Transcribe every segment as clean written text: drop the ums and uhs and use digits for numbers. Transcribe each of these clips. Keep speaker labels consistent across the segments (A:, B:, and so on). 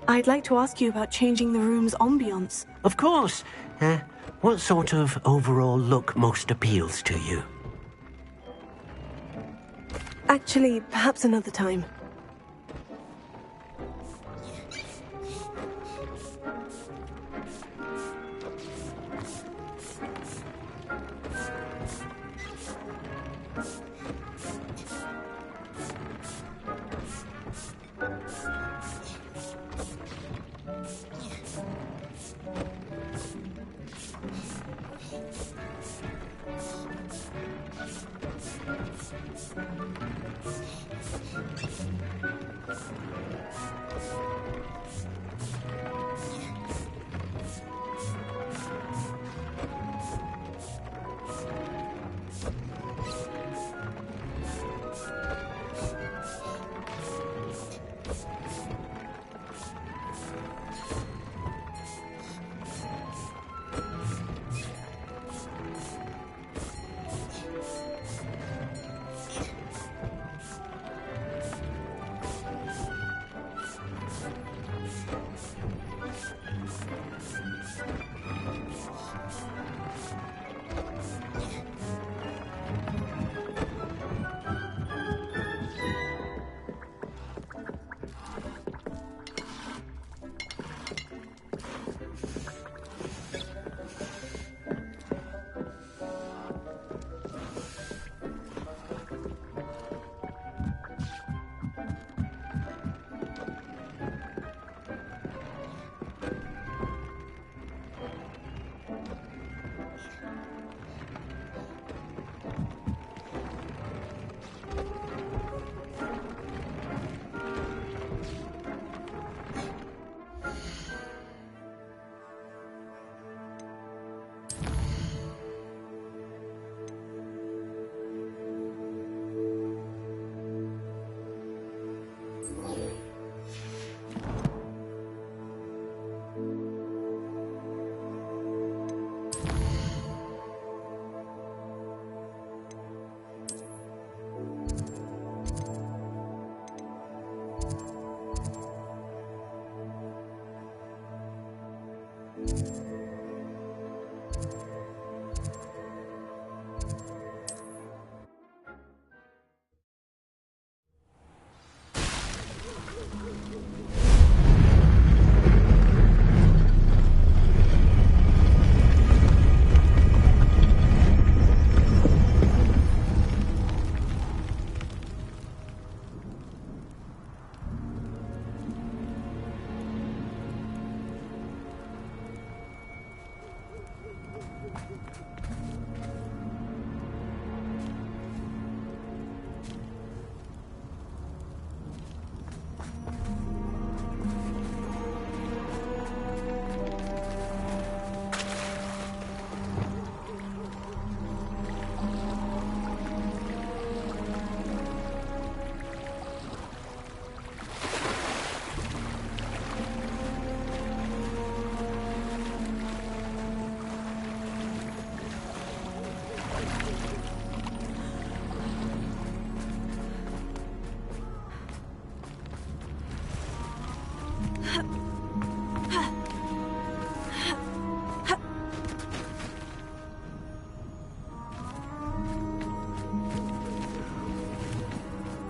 A: I'd like to ask you about changing the room's ambience.
B: Of course. What sort of overall look most appeals to you?
A: Actually, perhaps another time.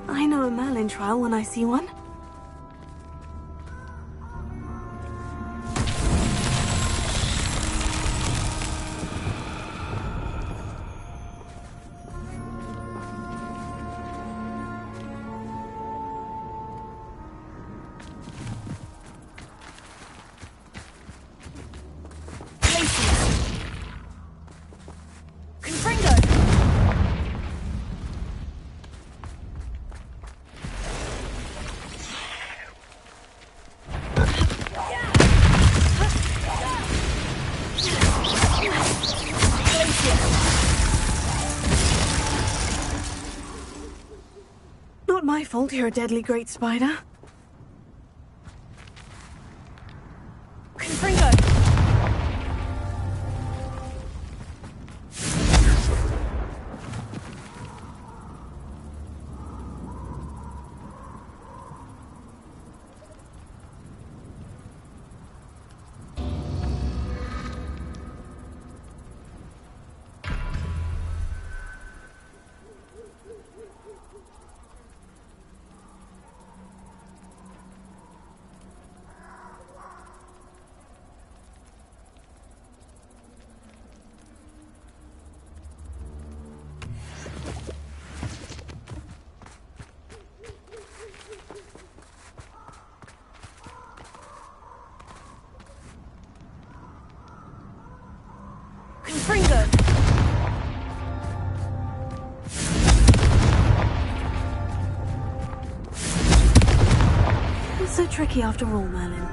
A: I know a Merlin trial when I see one. Not my fault you're a deadly great spider. Confringo! tricky after all, Merlin.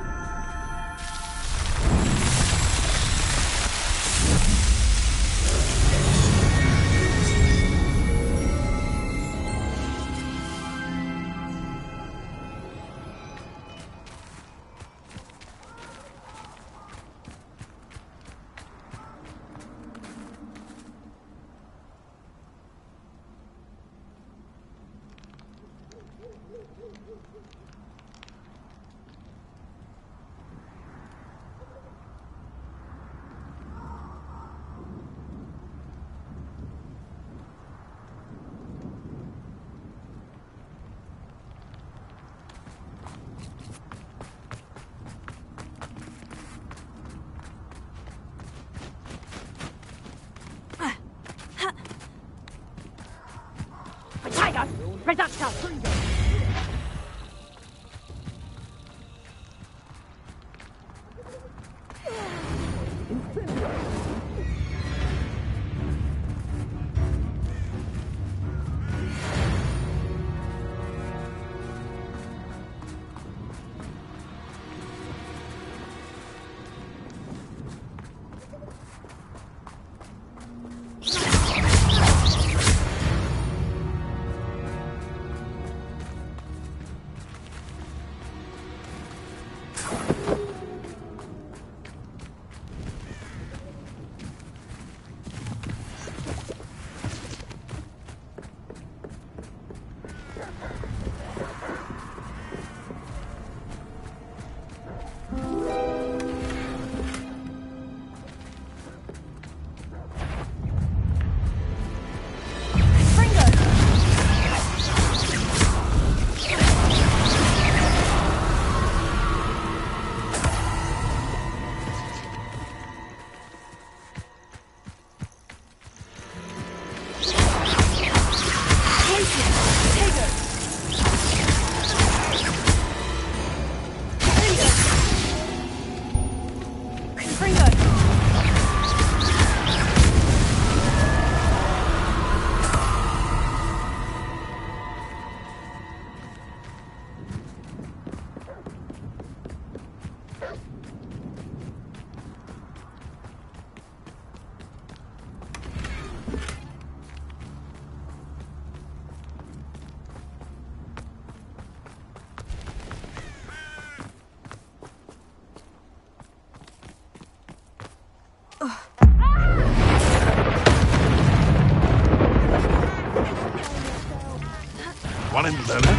C: One in Merlin.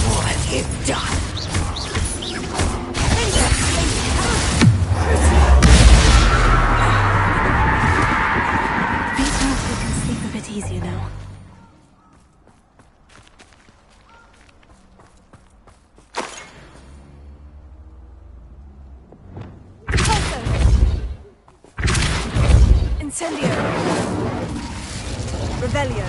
D: What have you done?
A: These monsters can sleep a bit easier now. Incendio! Revelio!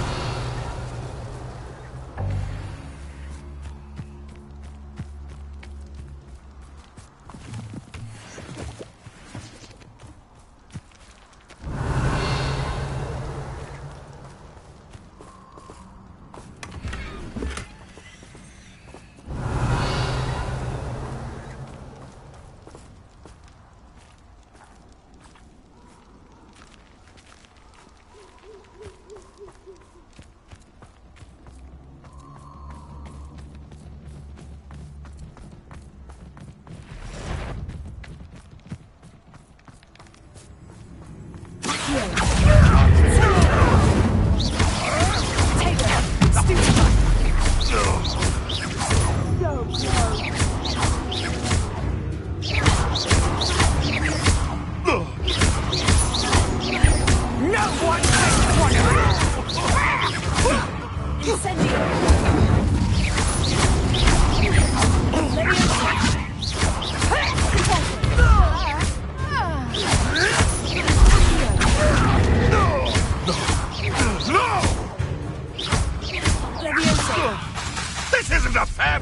C: This isn't a fair...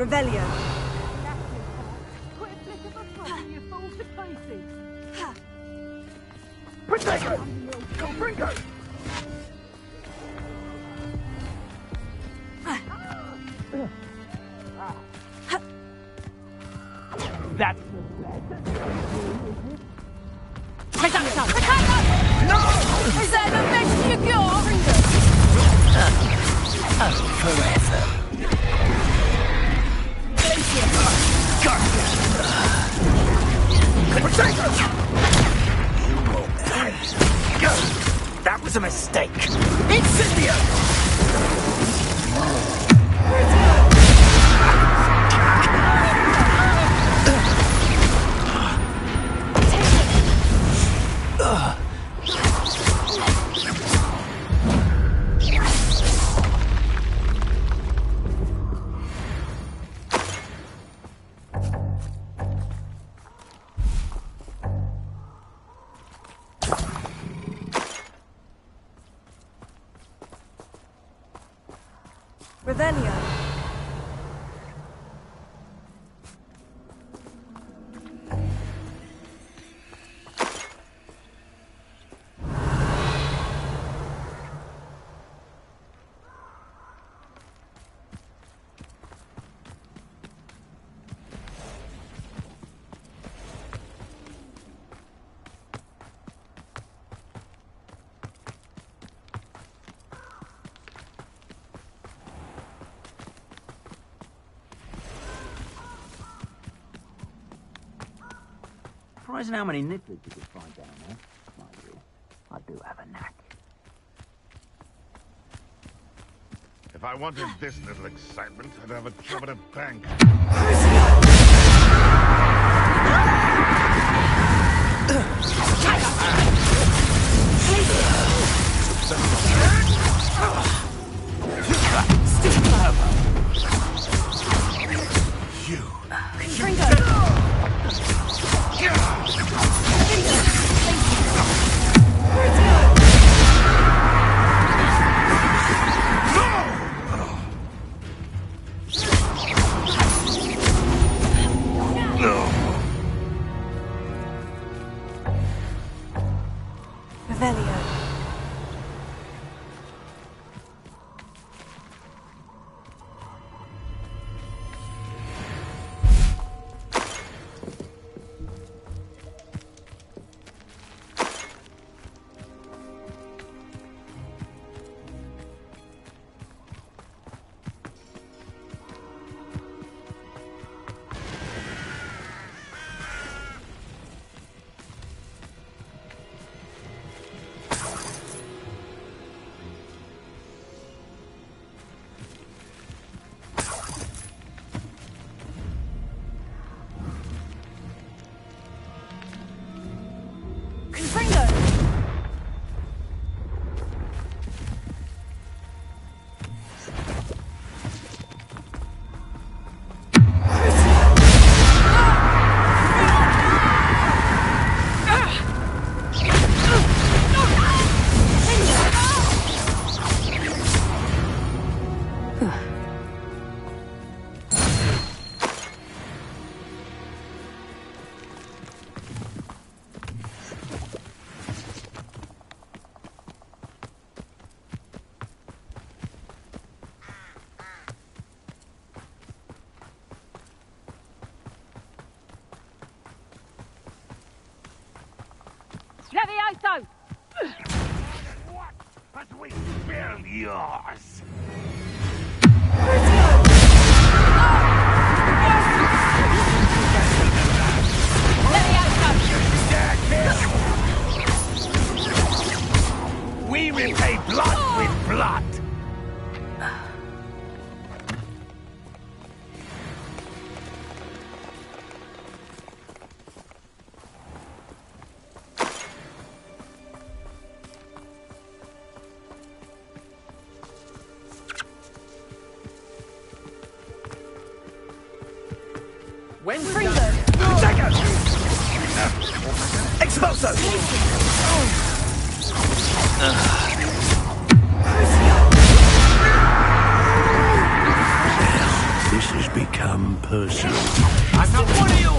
A: Revelio.
C: Potato! Go, Bringo! That's
A: Is that the best you got?
B: Forever.
D: That was a mistake. Incendio!
A: Revelio.
D: Surprising how many nibblers you could find down there. Mind you, I do have a knack.
C: If I wanted this little excitement, I'd have a job at a bank.
A: Revelio.
E: Levioso!
C: What? But we spill yours! We repay blood with blood!
E: When
C: Second!
F: Expulso!
B: This has become personal.
F: I'm not one of you!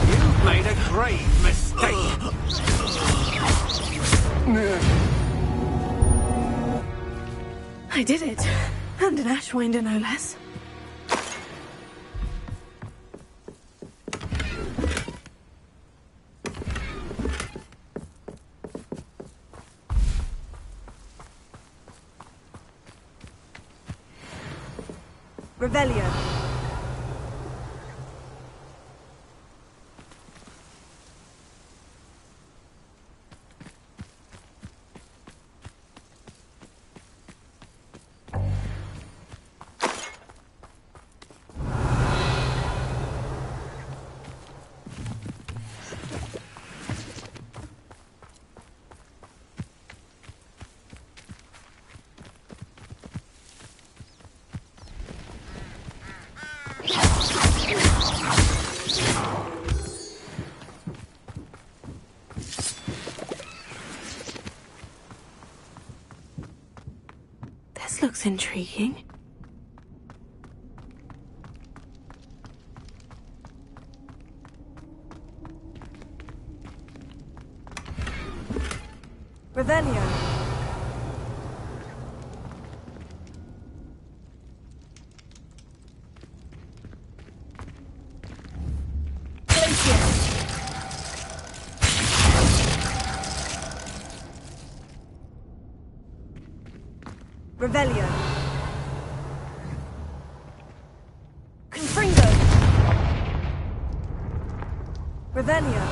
F: You've made a grave mistake.
A: I did it. And an Ashwinder, no less. Revelio. This looks intriguing. Revelio. Revelio. Confringo. Revelio.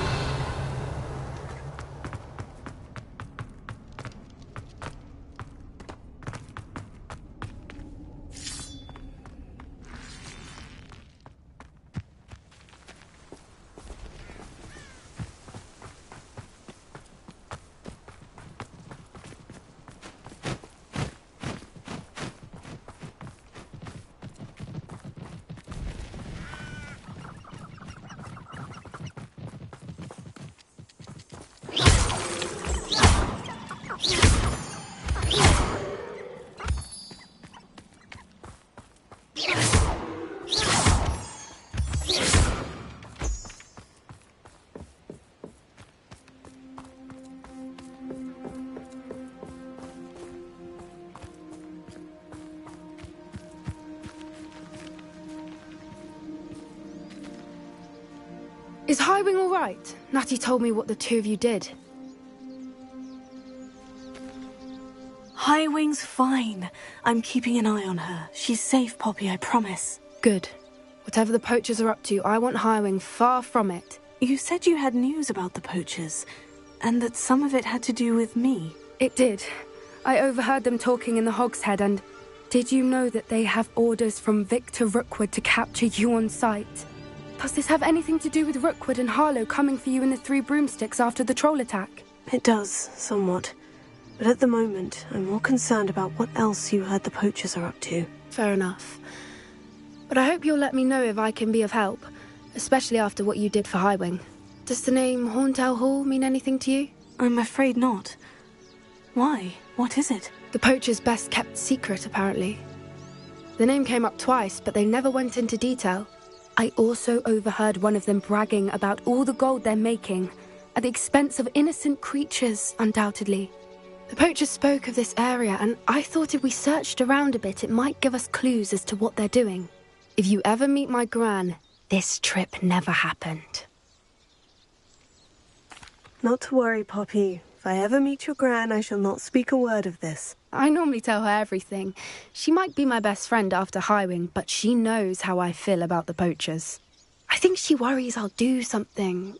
G: Is Highwing all right? Natty told me what the two of you did.
A: Highwing's fine. I'm keeping an eye on her. She's safe, Poppy, I promise.
G: Good. Whatever the poachers are up to, I want Highwing far from it.
A: You said you had news about the poachers, and that some of it had to do with me.
G: It did. I overheard them talking in the Hogshead, and did you know that they have orders from Victor Rookwood to capture you on sight? Does this have anything to do with Rookwood and Harlow coming for you in the Three Broomsticks after the troll attack?
A: It does, somewhat. But at the moment, I'm more concerned about what else you heard the poachers are up to.
G: Fair enough. But I hope you'll let me know if I can be of help, especially after what you did for Highwing. Does the name Horntail Hall mean anything to you?
A: I'm afraid not. Why? What is it?
G: The poachers' best-kept secret, apparently. The name came up twice, but they never went into detail. I also overheard one of them bragging about all the gold they're making, at the expense of innocent creatures, undoubtedly. The poachers spoke of this area, and I thought if we searched around a bit, it might give us clues as to what they're doing. If you ever meet my gran, this trip never happened.
A: Not to worry, Poppy. If I ever meet your Gran, I shall not speak a word of this.
G: I normally tell her everything. She might be my best friend after Highwing, but she knows how I feel about the poachers. I think she worries I'll do something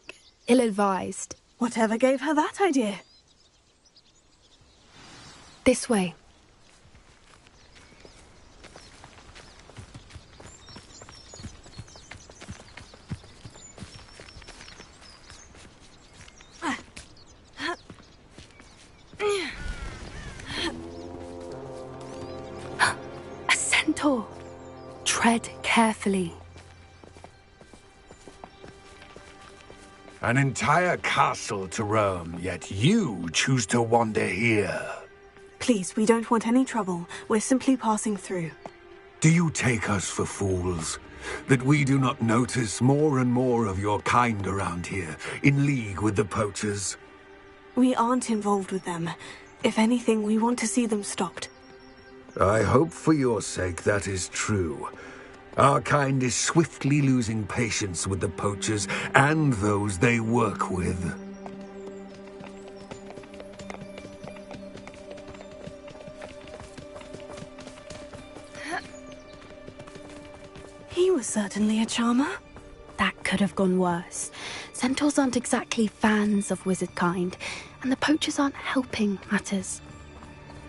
G: ill-advised.
A: Whatever gave her that idea?
G: This way. A centaur. Tread carefully.
H: An entire castle to roam, yet you choose to wander here.
A: Please, we don't want any trouble. We're simply passing through.
H: Do you take us for fools? That we do not notice more and more of your kind around here, in league with the poachers?
A: We aren't involved with them. If anything, we want to see them stopped.
H: I hope for your sake that is true. Our kind is swiftly losing patience with the poachers and those they work with.
A: He was certainly a charmer.
G: That could have gone worse. Centaurs aren't exactly fans of wizard kind, and the poachers aren't helping matters.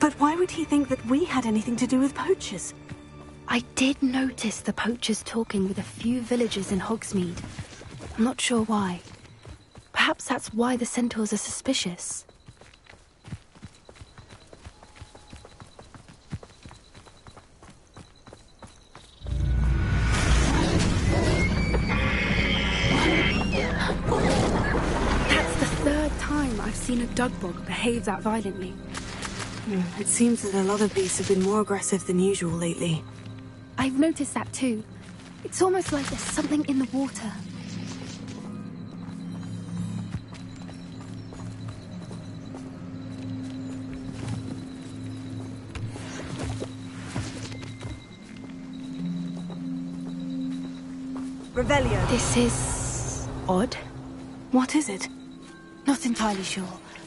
A: But why would he think that we had anything to do with poachers?
G: I did notice the poachers talking with a few villagers in Hogsmeade. I'm not sure why. Perhaps that's why the centaurs are suspicious. That's the third time I've seen a dugbog behave that violently.
A: It seems that a lot of beasts have been more aggressive than usual lately.
G: I've noticed that too. It's almost like there's something in the water.
A: Revelio.
G: This is odd.
A: What is it?
G: Not entirely sure,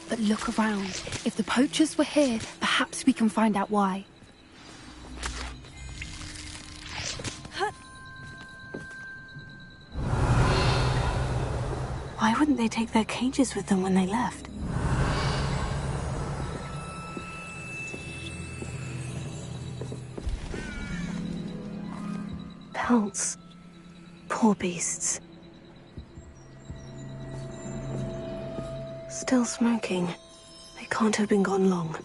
G: but look around. If the poachers were here, perhaps we can find out why.
A: Why wouldn't they take their cages with them when they left? Pelts. Poor beasts. Still smoking. They can't have been gone long.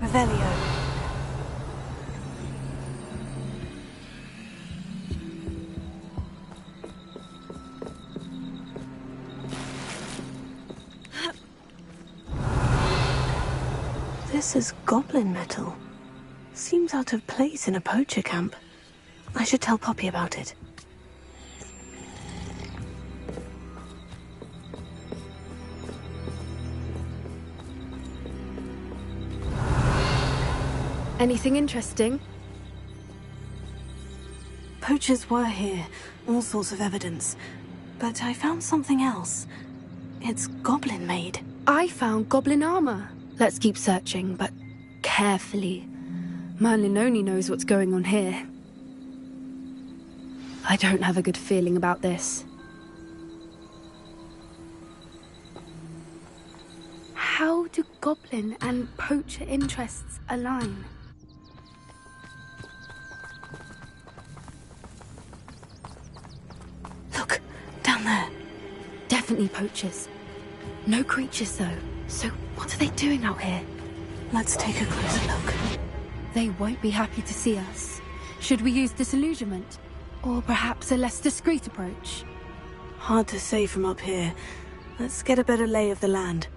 A: Revelio. This is goblin metal. Seems out of place in a poacher camp. I should tell Poppy about it.
G: Anything interesting?
A: Poachers were here, all sorts of evidence. But I found something else. It's goblin-made.
G: I found goblin armor. Let's keep searching, but carefully. Merlin only knows what's going on here. I don't have a good feeling about this. How do goblin and poacher interests align?
A: Look, down there.
G: Definitely poachers. No creatures, though. So what are they doing out here?
A: Let's take a closer look.
G: They won't be happy to see us. Should we use disillusionment? Or perhaps a less discreet approach?
A: Hard to say from up here. Let's get a better lay of the land.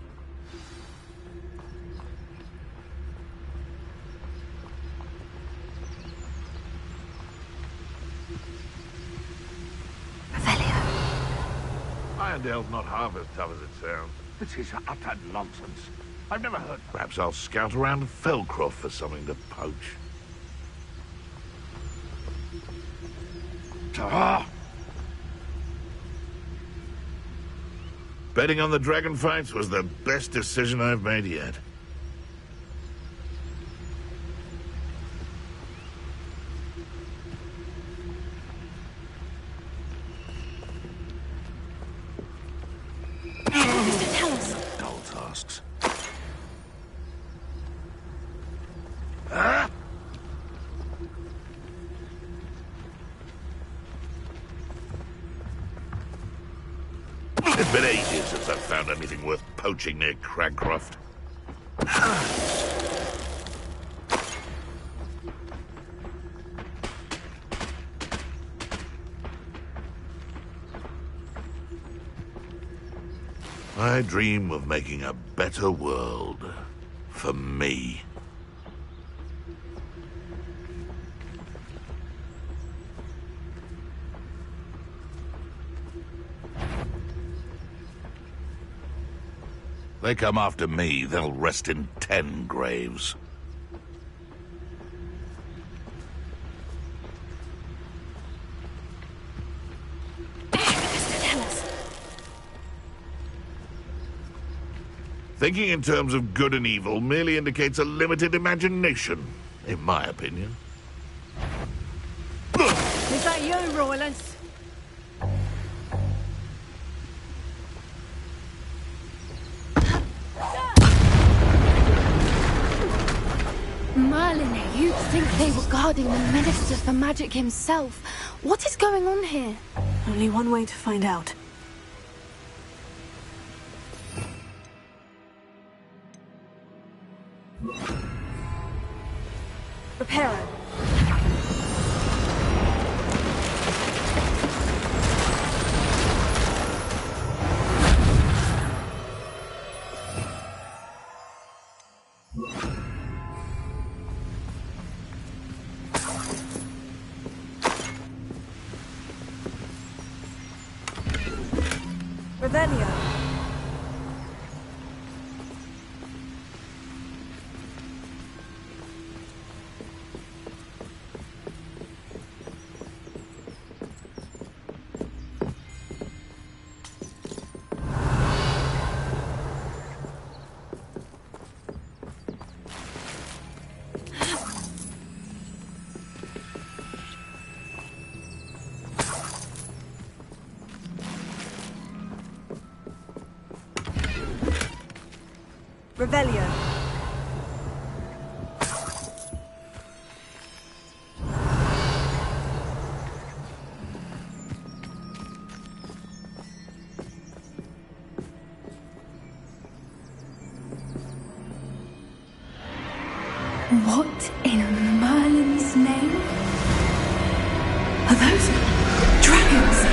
G: Revelio.
C: Irondale's not half as tough as it sounds.
D: This is utter nonsense.
C: I've never heard. Perhaps I'll scout around Felcroft for something to poach. Ta! Betting on the dragon fights was the best decision I've made yet.
A: Tell us.
C: Dull tasks. It's been ages since I've found anything worth poaching near Cragcroft. I dream of making a better world for me. They come after me, they'll rest in 10 graves. Thinking in terms of good and evil merely indicates a limited imagination, in my opinion.
E: Is that you, Roylance?
G: Merlin, you'd think they were guarding the Minister for Magic himself. What is going on here?
A: Only one way to find out.
E: Repair it. Revelio. Revelio.
G: What in Merlin's name? Are those dragons?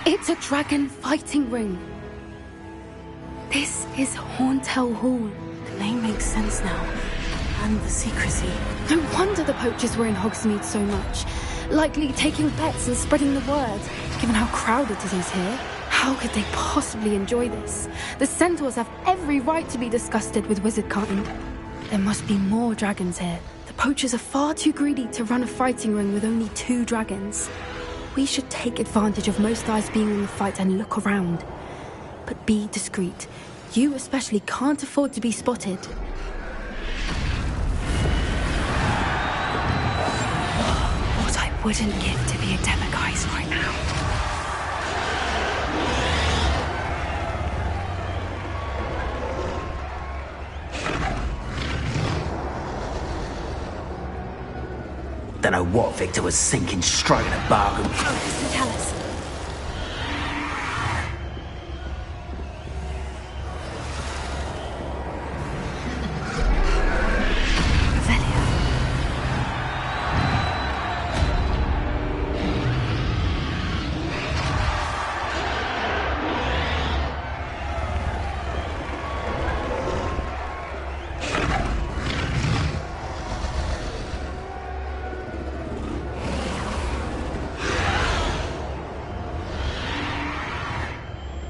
G: It's a dragon fighting ring. This is Hauntel Hall.
A: The name makes sense now. And the secrecy.
G: No wonder the poachers were in Hogsmeade so much. Likely taking bets and spreading the word. Given how crowded it is here, how could they possibly enjoy this? The centaurs have every right to be disgusted with wizard kind. There must be more dragons here. The poachers are far too greedy to run a fighting ring with only 2 dragons. We should take advantage of most eyes being in the fight and look around. But be discreet. You especially can't afford to be spotted. What I wouldn't give to be a Demiguise right now.
D: Don't know what Victor was sinking straight in a bargain.
A: Listen, tell us.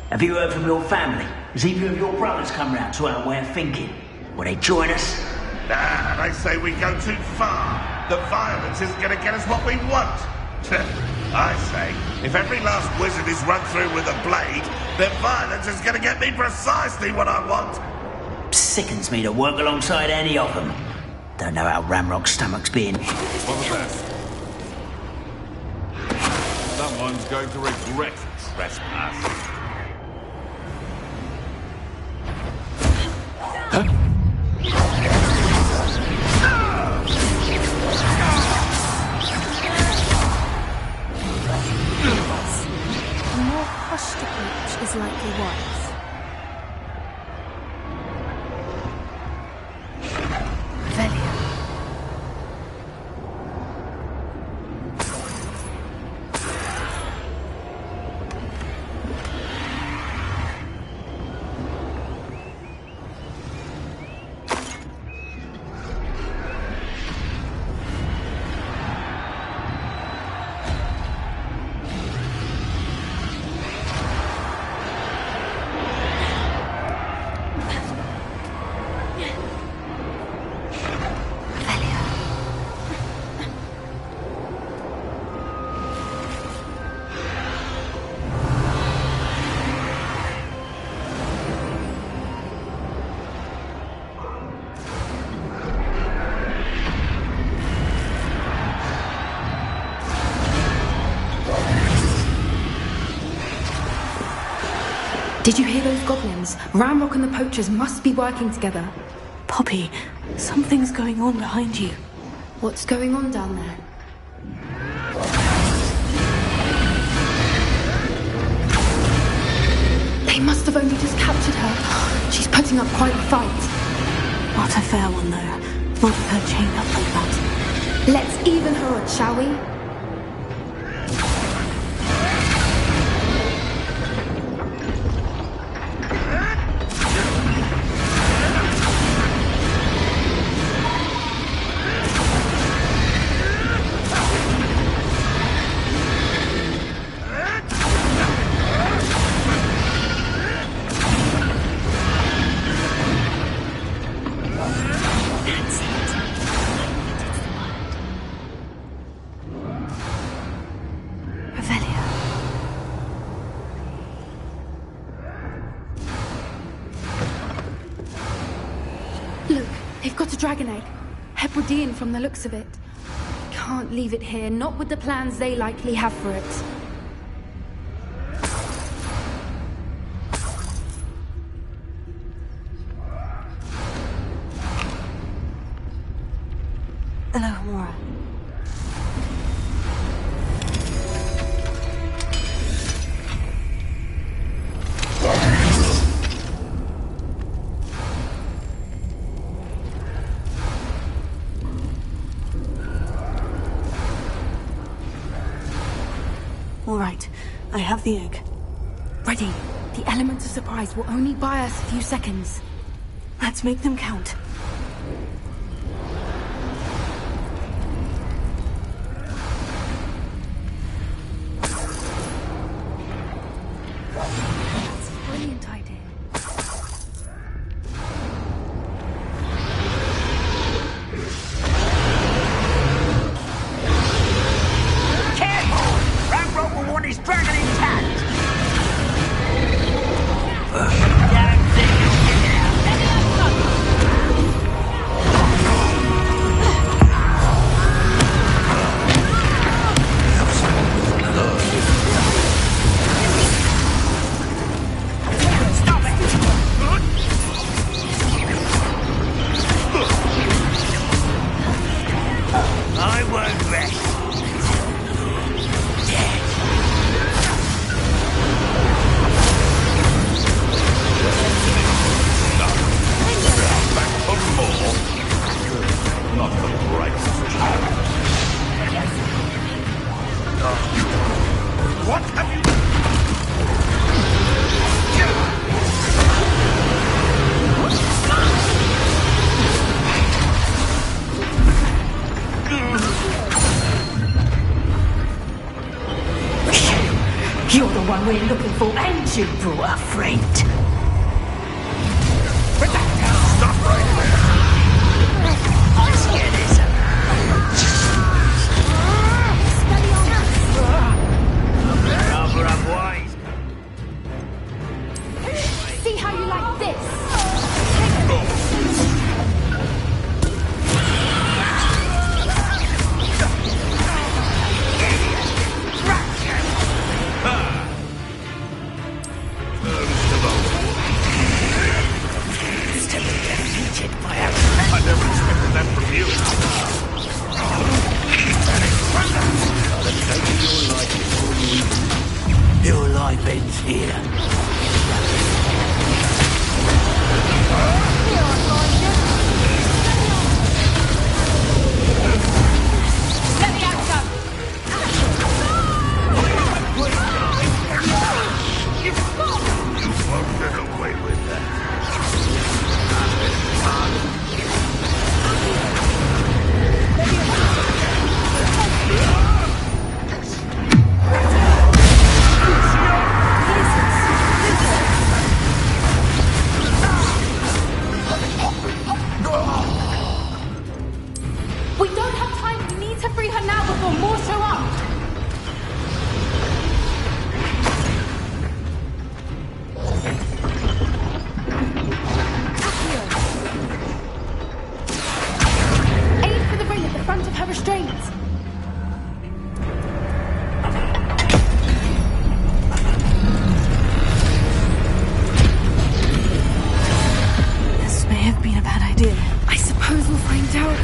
D: Have you heard from your family? Has either of your brothers come round to our way of thinking? Will they join us?
C: Nah, they say we go too far. The violence isn't going to get us what we want. I say, if every last wizard is run through with a blade, then violence is going to get me precisely what I want.
D: Sickens me to work alongside any of them. Don't know how Ramrock's stomach's been.
F: What was that? Someone's going to regret trespass.
G: A more hushed approach is likely wise. Revelio. Did you hear those goblins? Ramrock and the poachers must be working together.
A: Poppy, something's going on behind you.
G: What's going on down there? They must have only just captured her. She's putting up quite a fight.
A: Not a fair one, though. Not with her chained up like that.
G: Let's even her odds, shall we? Look, they've got a dragon egg. Hebridean from the looks of it. Can't leave it here, not with the plans they likely have for it.
A: Hello, Mora. All right, I have the egg.
G: Ready. The element of surprise will only buy us a few seconds.
A: Let's make them count.
G: That's a brilliant idea.
D: Careful! Ramrock will want his dragon intact! She brought a friend.
C: Stop right there!
D: Let's get this. Rather unwise.
G: See how you like this?
C: I never expected that from you.
D: Your life ends here.
G: Let me out, son.
C: You won't get away with that.
G: We don't have time. We need to free her now before more show up. Aim for the ring at the front of her restraints.
A: This may have been a bad idea.
G: I suppose we'll find out.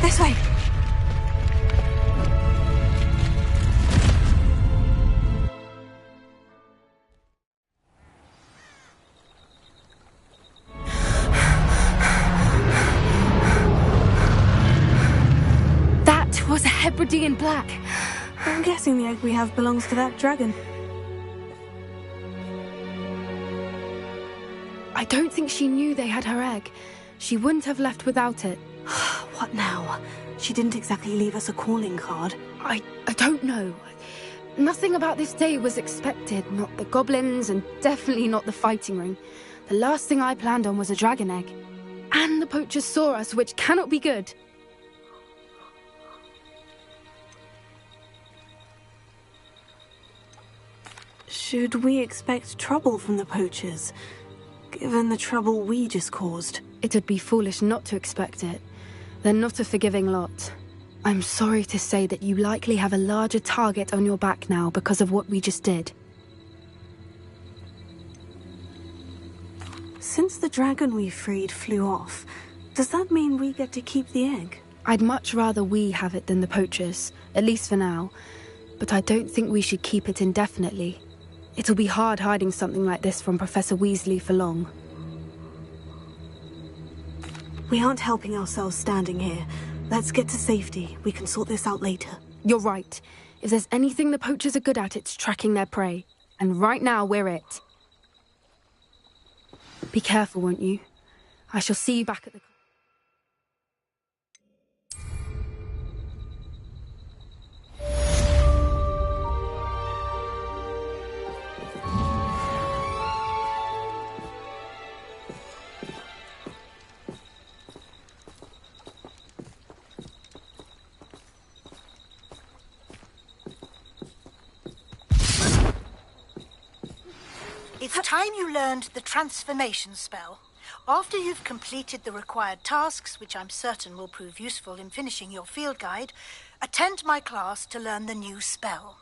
A: This way.
G: That was a Hebridean black.
E: I'm guessing the egg we have belongs to that dragon.
G: I don't think she knew they had her egg. She wouldn't have left without it.
A: What now? She didn't exactly leave us a calling card.
G: I don't know. Nothing about this day was expected. Not the goblins, and definitely not the fighting ring. The last thing I planned on was a dragon egg. And the poachers saw us, which cannot be good.
A: Should we expect trouble from the poachers, given the trouble we just caused?
G: It would be foolish not to expect it. They're not a forgiving lot. I'm sorry to say that you likely have a larger target on your back now because of what we just did.
A: Since the dragon we freed flew off, does that mean we get to keep the egg?
G: I'd much rather we have it than the poachers, at least for now. But I don't think we should keep it indefinitely. It'll be hard hiding something like this from Professor Weasley for long.
A: We aren't helping ourselves standing here. Let's get to safety. We can sort this out later.
G: You're right. If there's anything the poachers are good at, it's tracking their prey. And right now, we're it. Be careful, won't you? I shall see you back at the...
I: It's time you learned the transformation spell. After you've completed the required tasks, which I'm certain will prove useful in finishing your field guide, attend my class to learn the new spell.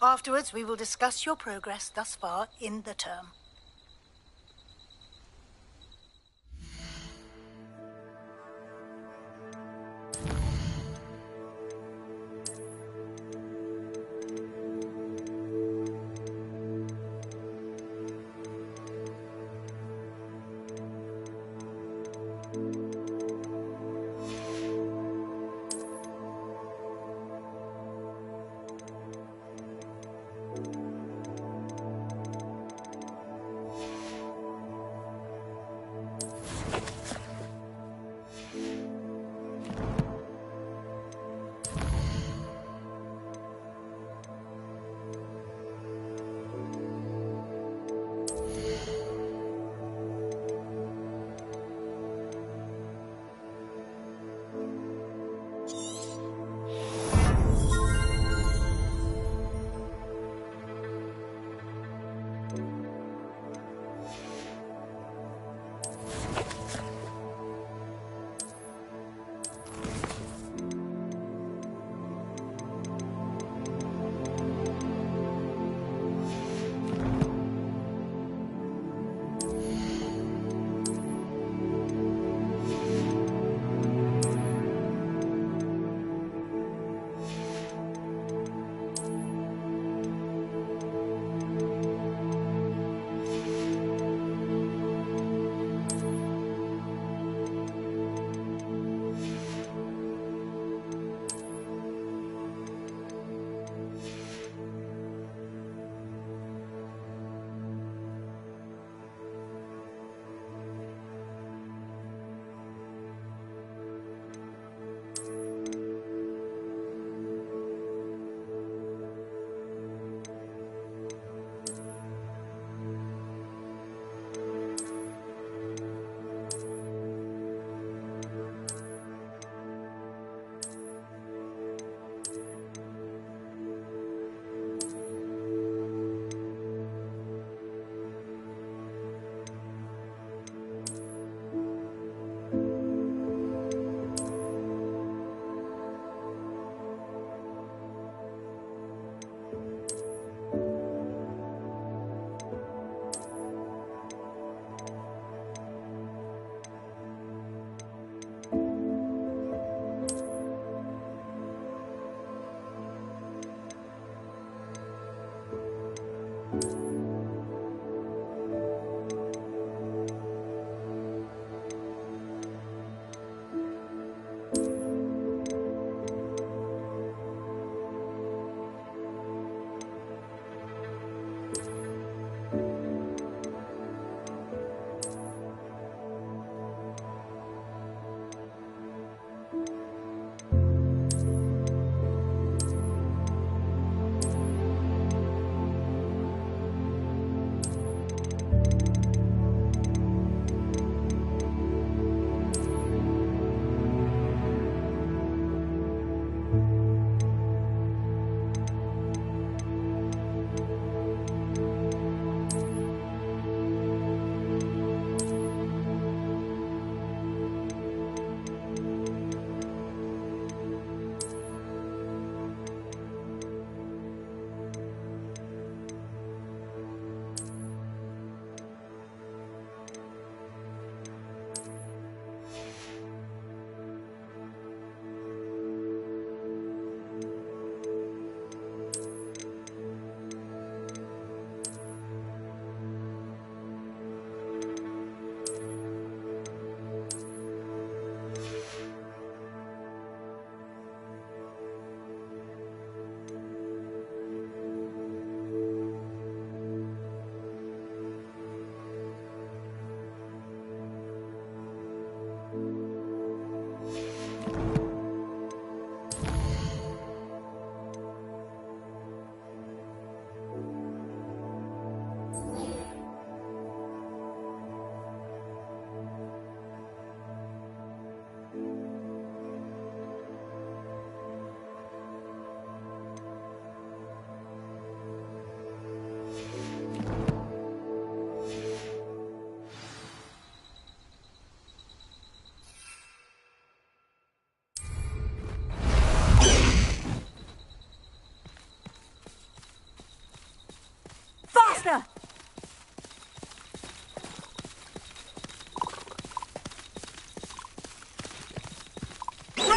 I: Afterwards, we will discuss your progress thus far in the term.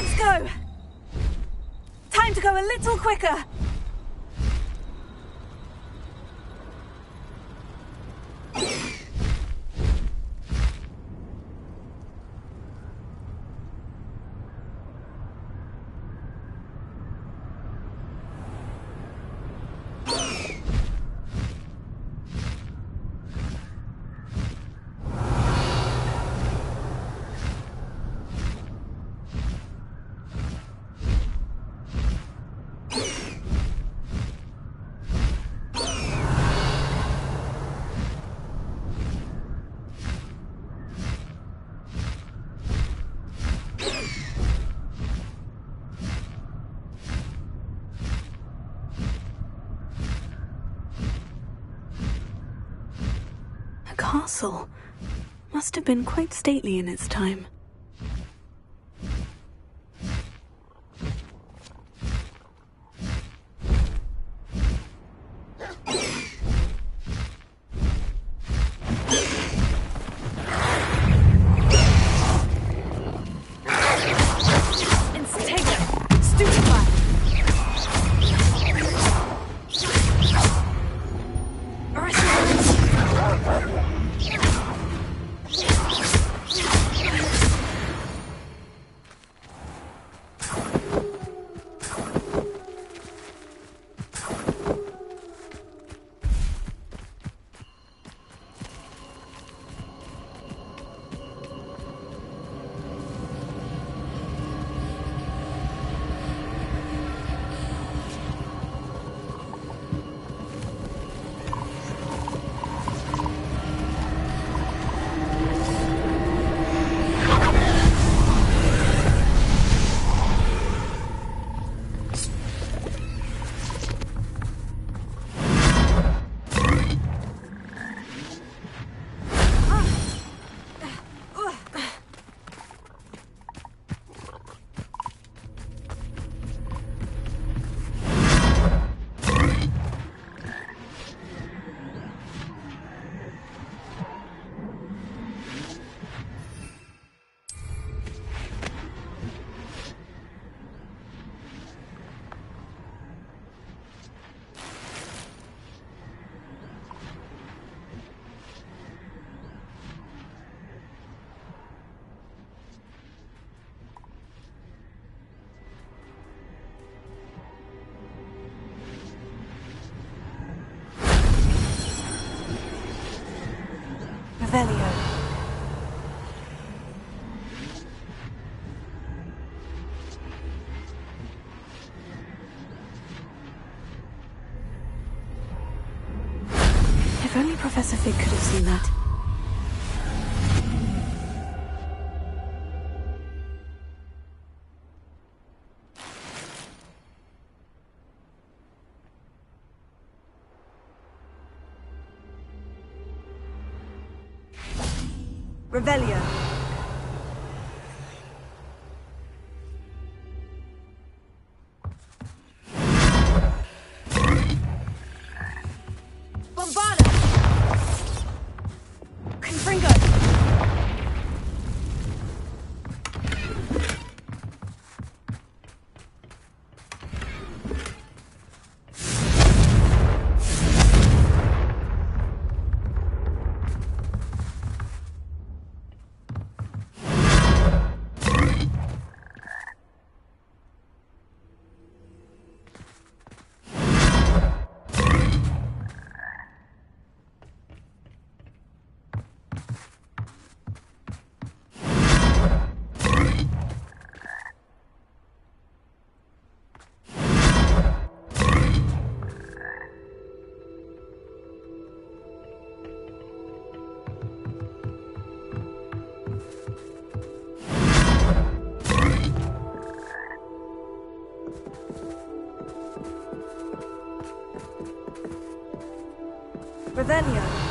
E: Let's go! Time to go a little quicker!
A: Castle must have been quite stately in its time.
E: Revelio.
A: If only Professor Fig could have seen that.
E: Revelio. Bombarda. Confringo. Revelio.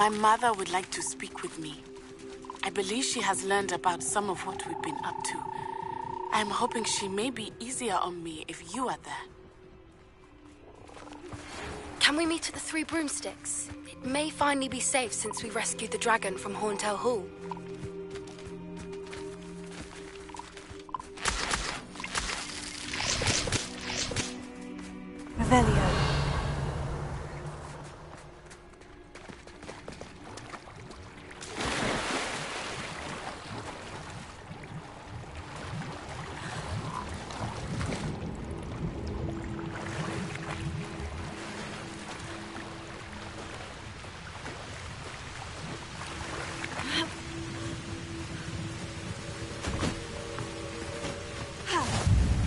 J: My mother would like to speak with me. I believe she has learned about some of what we've been up to. I'm hoping she may be easier on me if you are there.
G: Can we meet at the Three Broomsticks? It may finally be safe since we rescued the dragon from Horntail Hall.
E: Revelio.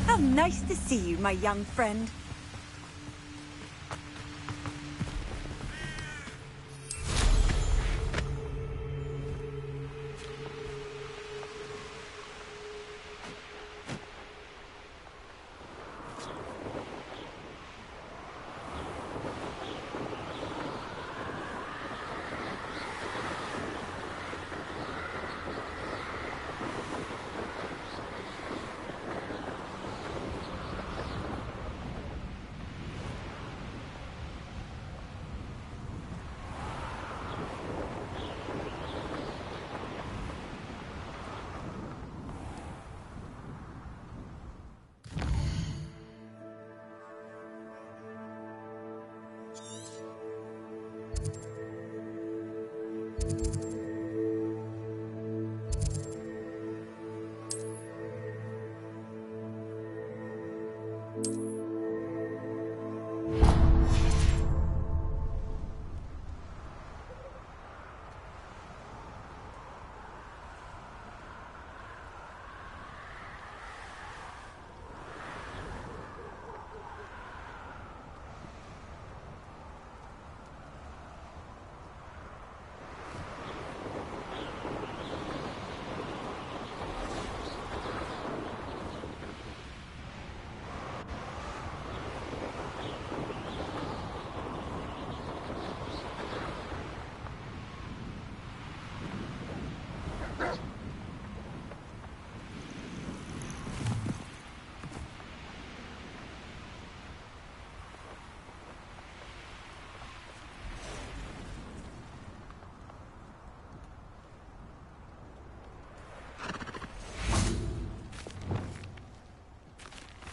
E: How nice to see you, my young friend.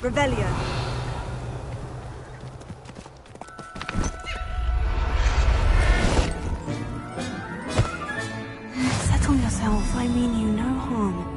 E: Revelio.
A: Settle yourself. I mean you no harm.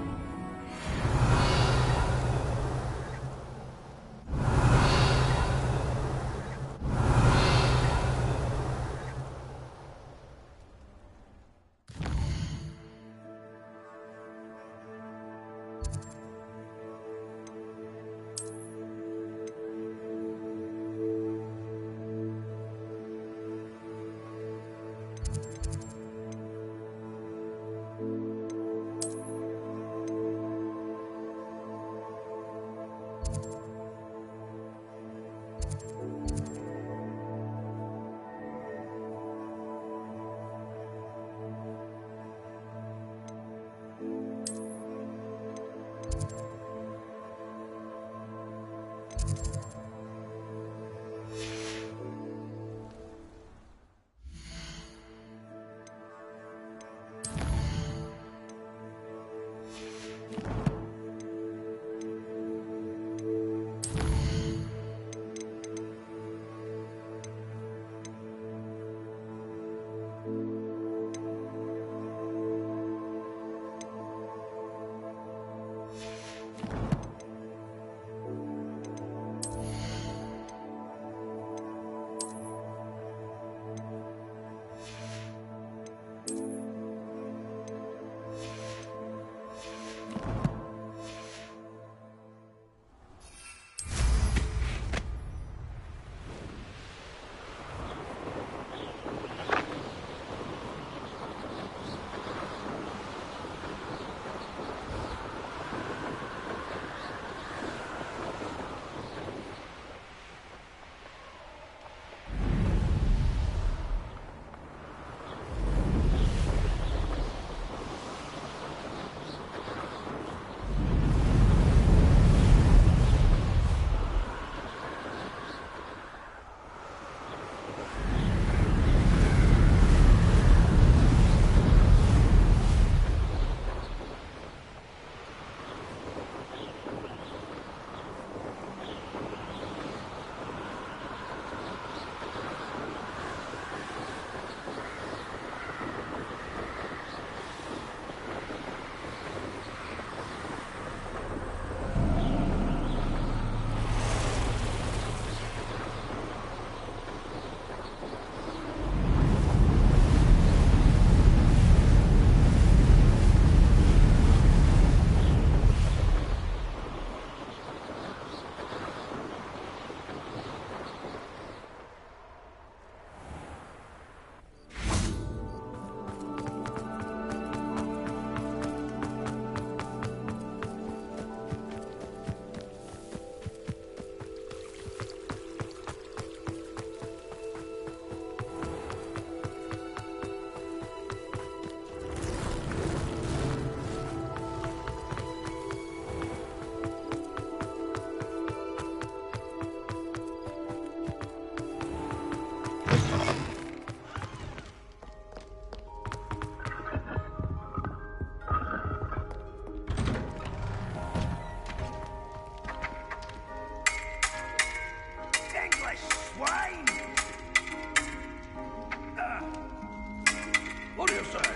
K: you say?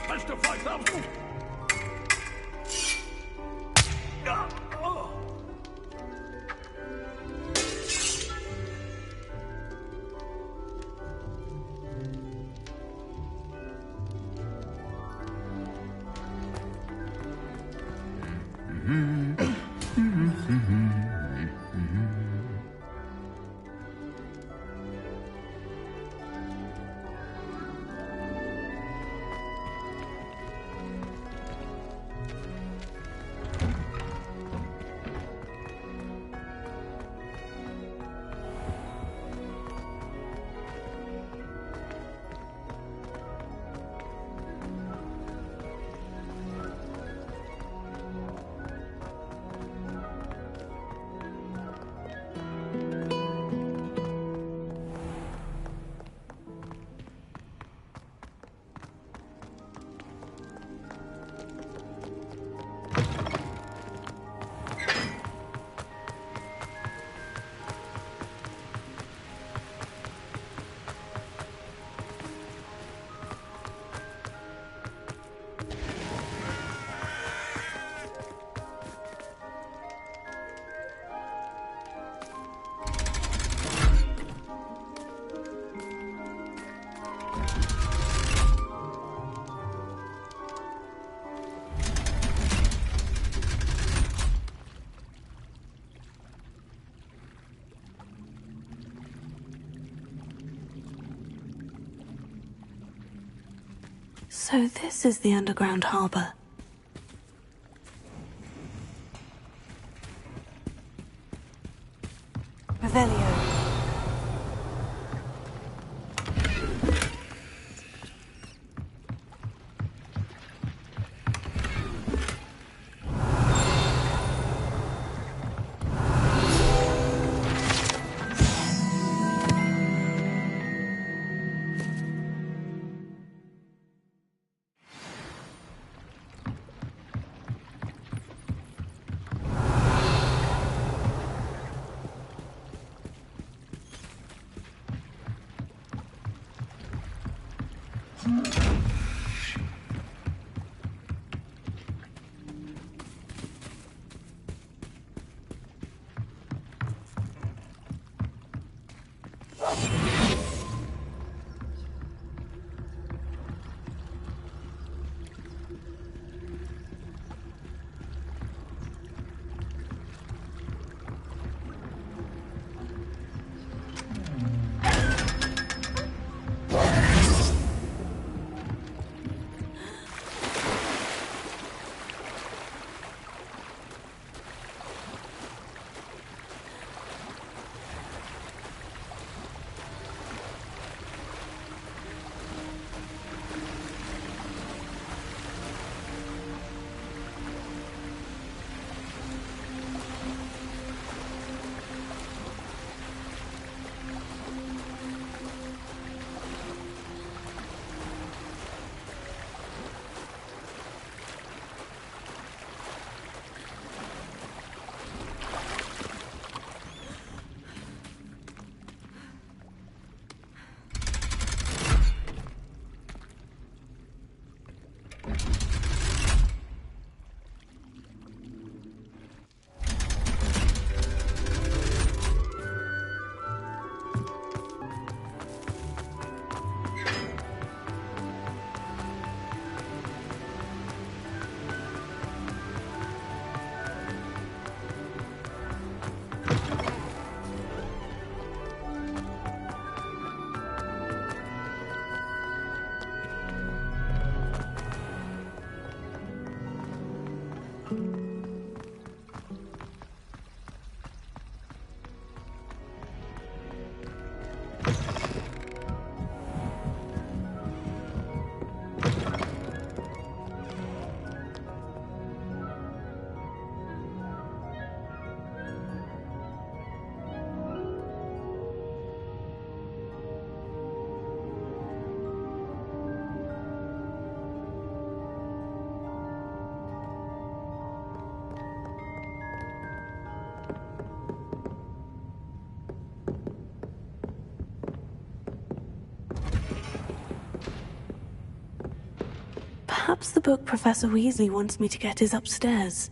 K: Best of 5,000?
A: So this is the underground harbor.
E: Revelio.
A: Perhaps the book Professor Weasley wants me to get is upstairs.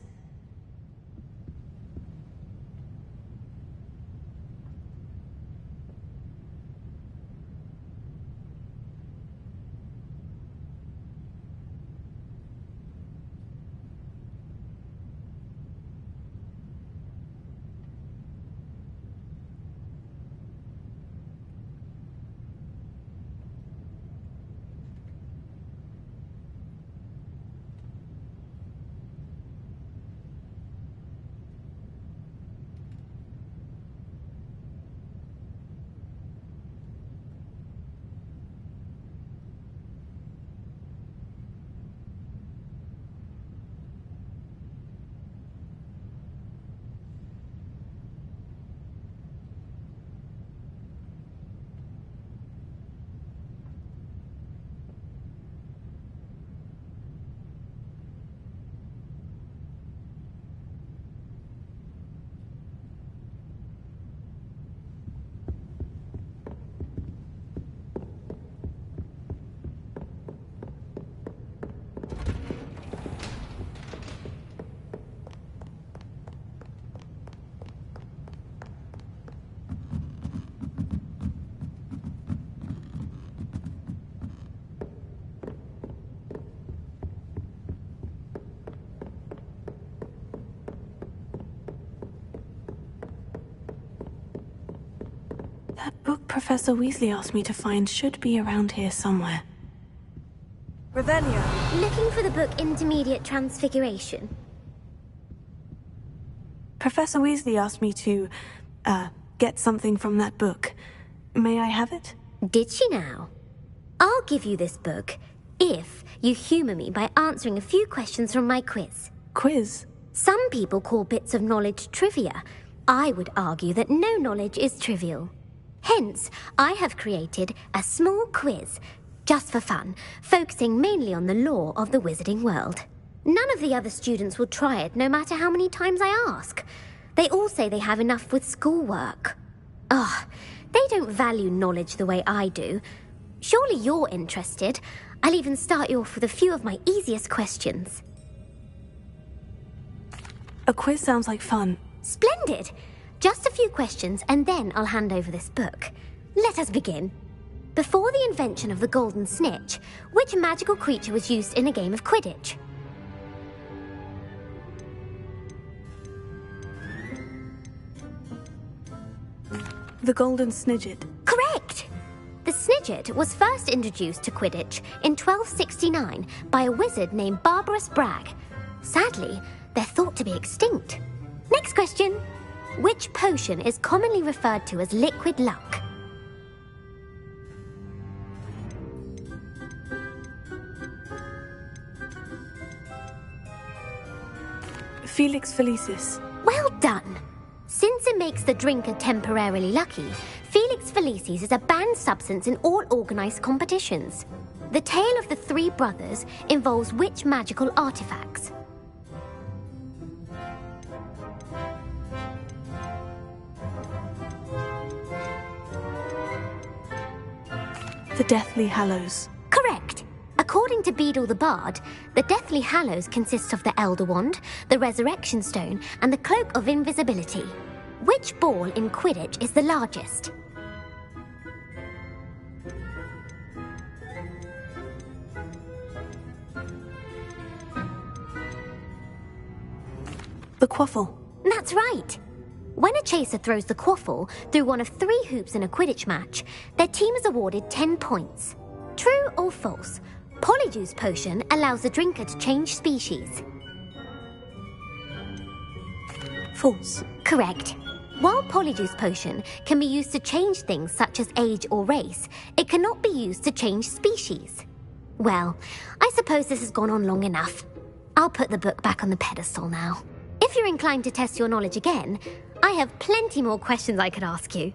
A: That book Professor Weasley asked me to find should be around here somewhere.
E: Ravenna.
L: Looking for the book Intermediate Transfiguration.
A: Professor Weasley asked me to, get something from that book. May I have it?
L: Did she now? I'll give you this book if you humour me by answering a few questions from my quiz.
A: Quiz?
L: Some people call bits of knowledge trivia. I would argue that no knowledge is trivial. Hence, I have created a small quiz, just for fun, focusing mainly on the lore of the wizarding world. None of the other students will try it, no matter how many times I ask. They all say they have enough with schoolwork. Ugh, they don't value knowledge the way I do. Surely you're interested. I'll even start you off with a few of my easiest questions.
A: A quiz sounds like fun.
L: Splendid! Just a few questions, and then I'll hand over this book. Let us begin. Before the invention of the golden snitch, which magical creature was used in a game of Quidditch?
A: The golden snidget.
L: Correct! The snidget was first introduced to Quidditch in 1269 by a wizard named Barbarous Bragg. Sadly, they're thought to be extinct. Next question. Which potion is commonly referred to as liquid luck?
A: Felix Felicis.
L: Well done! Since it makes the drinker temporarily lucky, Felix Felicis is a banned substance in all organised competitions. The tale of the three brothers involves which magical artifacts?
A: The Deathly Hallows.
L: Correct. According to Beadle the Bard, the Deathly Hallows consists of the Elder Wand, the Resurrection Stone, and the Cloak of Invisibility. Which ball in Quidditch is the largest?
A: The Quaffle.
L: That's right. When a chaser throws the quaffle through one of 3 hoops in a Quidditch match, their team is awarded 10 points. True or false? Polyjuice Potion allows the drinker to change species.
A: False.
L: Correct. While Polyjuice Potion can be used to change things such as age or race, it cannot be used to change species. Well, I suppose this has gone on long enough. I'll put the book back on the pedestal now. If you're inclined to test your knowledge again, I have plenty more questions I could ask you.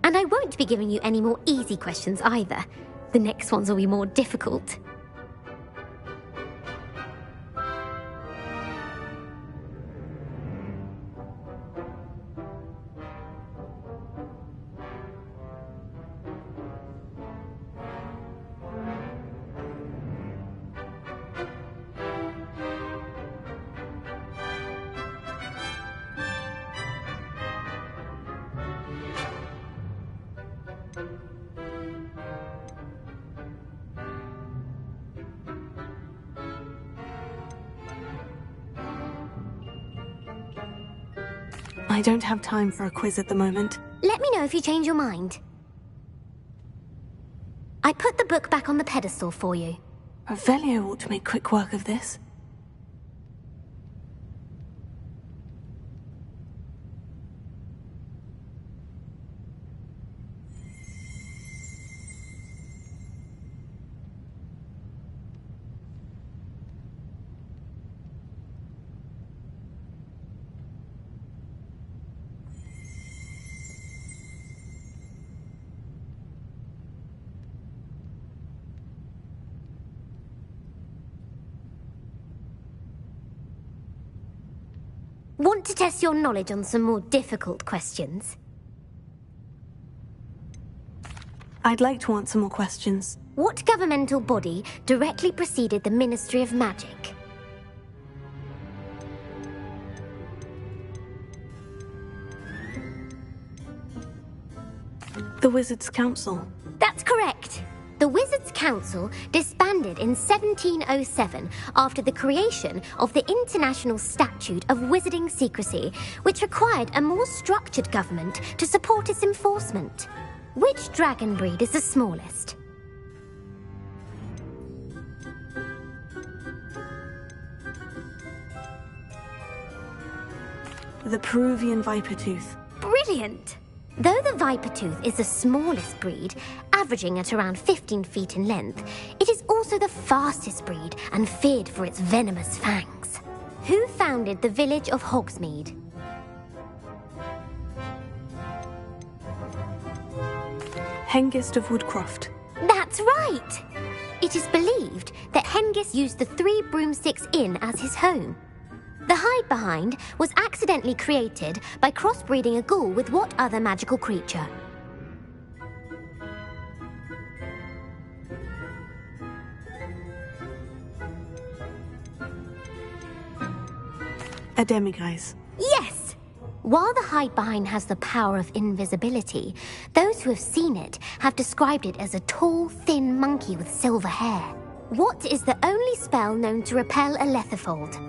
L: And I won't be giving you any more easy questions either. The next ones will be more difficult.
A: I don't have time for a quiz at the moment.
L: Let me know if you change your mind. I put the book back on the pedestal for you.
A: Revelio ought to make quick work of this.
L: Want to test your knowledge on some more difficult questions?
A: I'd like to answer more questions.
L: What governmental body directly preceded the Ministry of Magic?
A: The Wizards' Council.
L: That's correct. The Wizards' Council disbanded in 1707 after the creation of the International Statute of Wizarding Secrecy, which required a more structured government to support its enforcement. Which dragon breed is the smallest?
A: The Peruvian Vipertooth.
L: Brilliant! Though the Vipertooth is the smallest breed, averaging at around 15 feet in length, it is also the fastest breed and feared for its venomous fangs. Who founded the village of Hogsmeade?
A: Hengist of Woodcroft.
L: That's right! It is believed that Hengist used the Three Broomsticks Inn as his home. The hide-behind was accidentally created by crossbreeding a ghoul with what other magical creature?
A: A demiguise.
L: Yes! While the hide-behind has the power of invisibility, those who have seen it have described it as a tall, thin monkey with silver hair. What is the only spell known to repel a lethifold?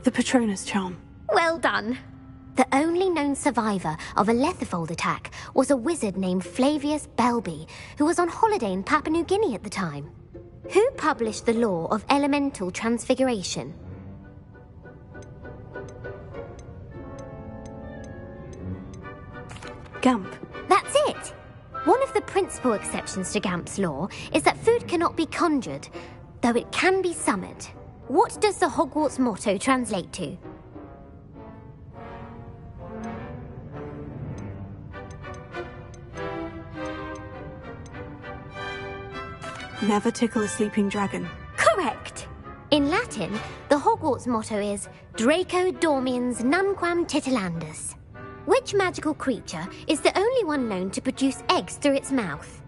A: The Patronus Charm.
L: Well done. The only known survivor of a lethifold attack was a wizard named Flavius Belby, who was on holiday in Papua New Guinea at the time. Who published the law of elemental transfiguration?
A: Gamp.
L: That's it! One of the principal exceptions to Gamp's law is that food cannot be conjured, though it can be summoned. What does the Hogwarts motto translate to?
A: Never tickle a sleeping dragon.
L: Correct! In Latin, the Hogwarts motto is Draco Dormiens Nunquam Titilandus. Which magical creature is the only one known to produce eggs through its mouth?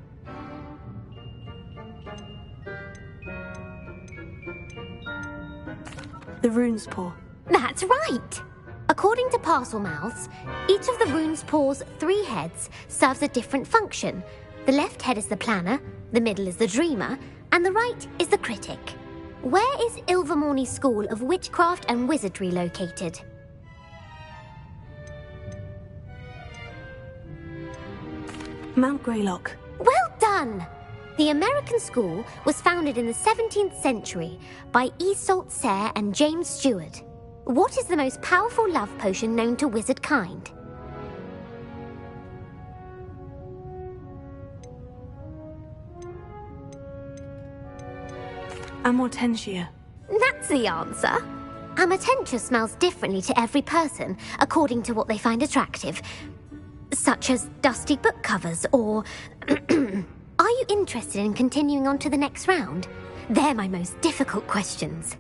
A: The Rune's Paw.
L: That's right! According to Parselmouths, each of the Rune's Paw's 3 heads serves a different function. The left head is the planner, the middle is the dreamer, and the right is the critic. Where is Ilvermorny School of Witchcraft and Wizardry located?
A: Mount Greylock.
L: Well done! The American school was founded in the 17th century by Iseult Sayre and James Stewart. What is the most powerful love potion known to wizard kind?
A: Amortentia.
L: That's the answer. Amortentia smells differently to every person, according to what they find attractive, such as dusty book covers or... Are you interested in continuing on to the next round? They're my most difficult questions.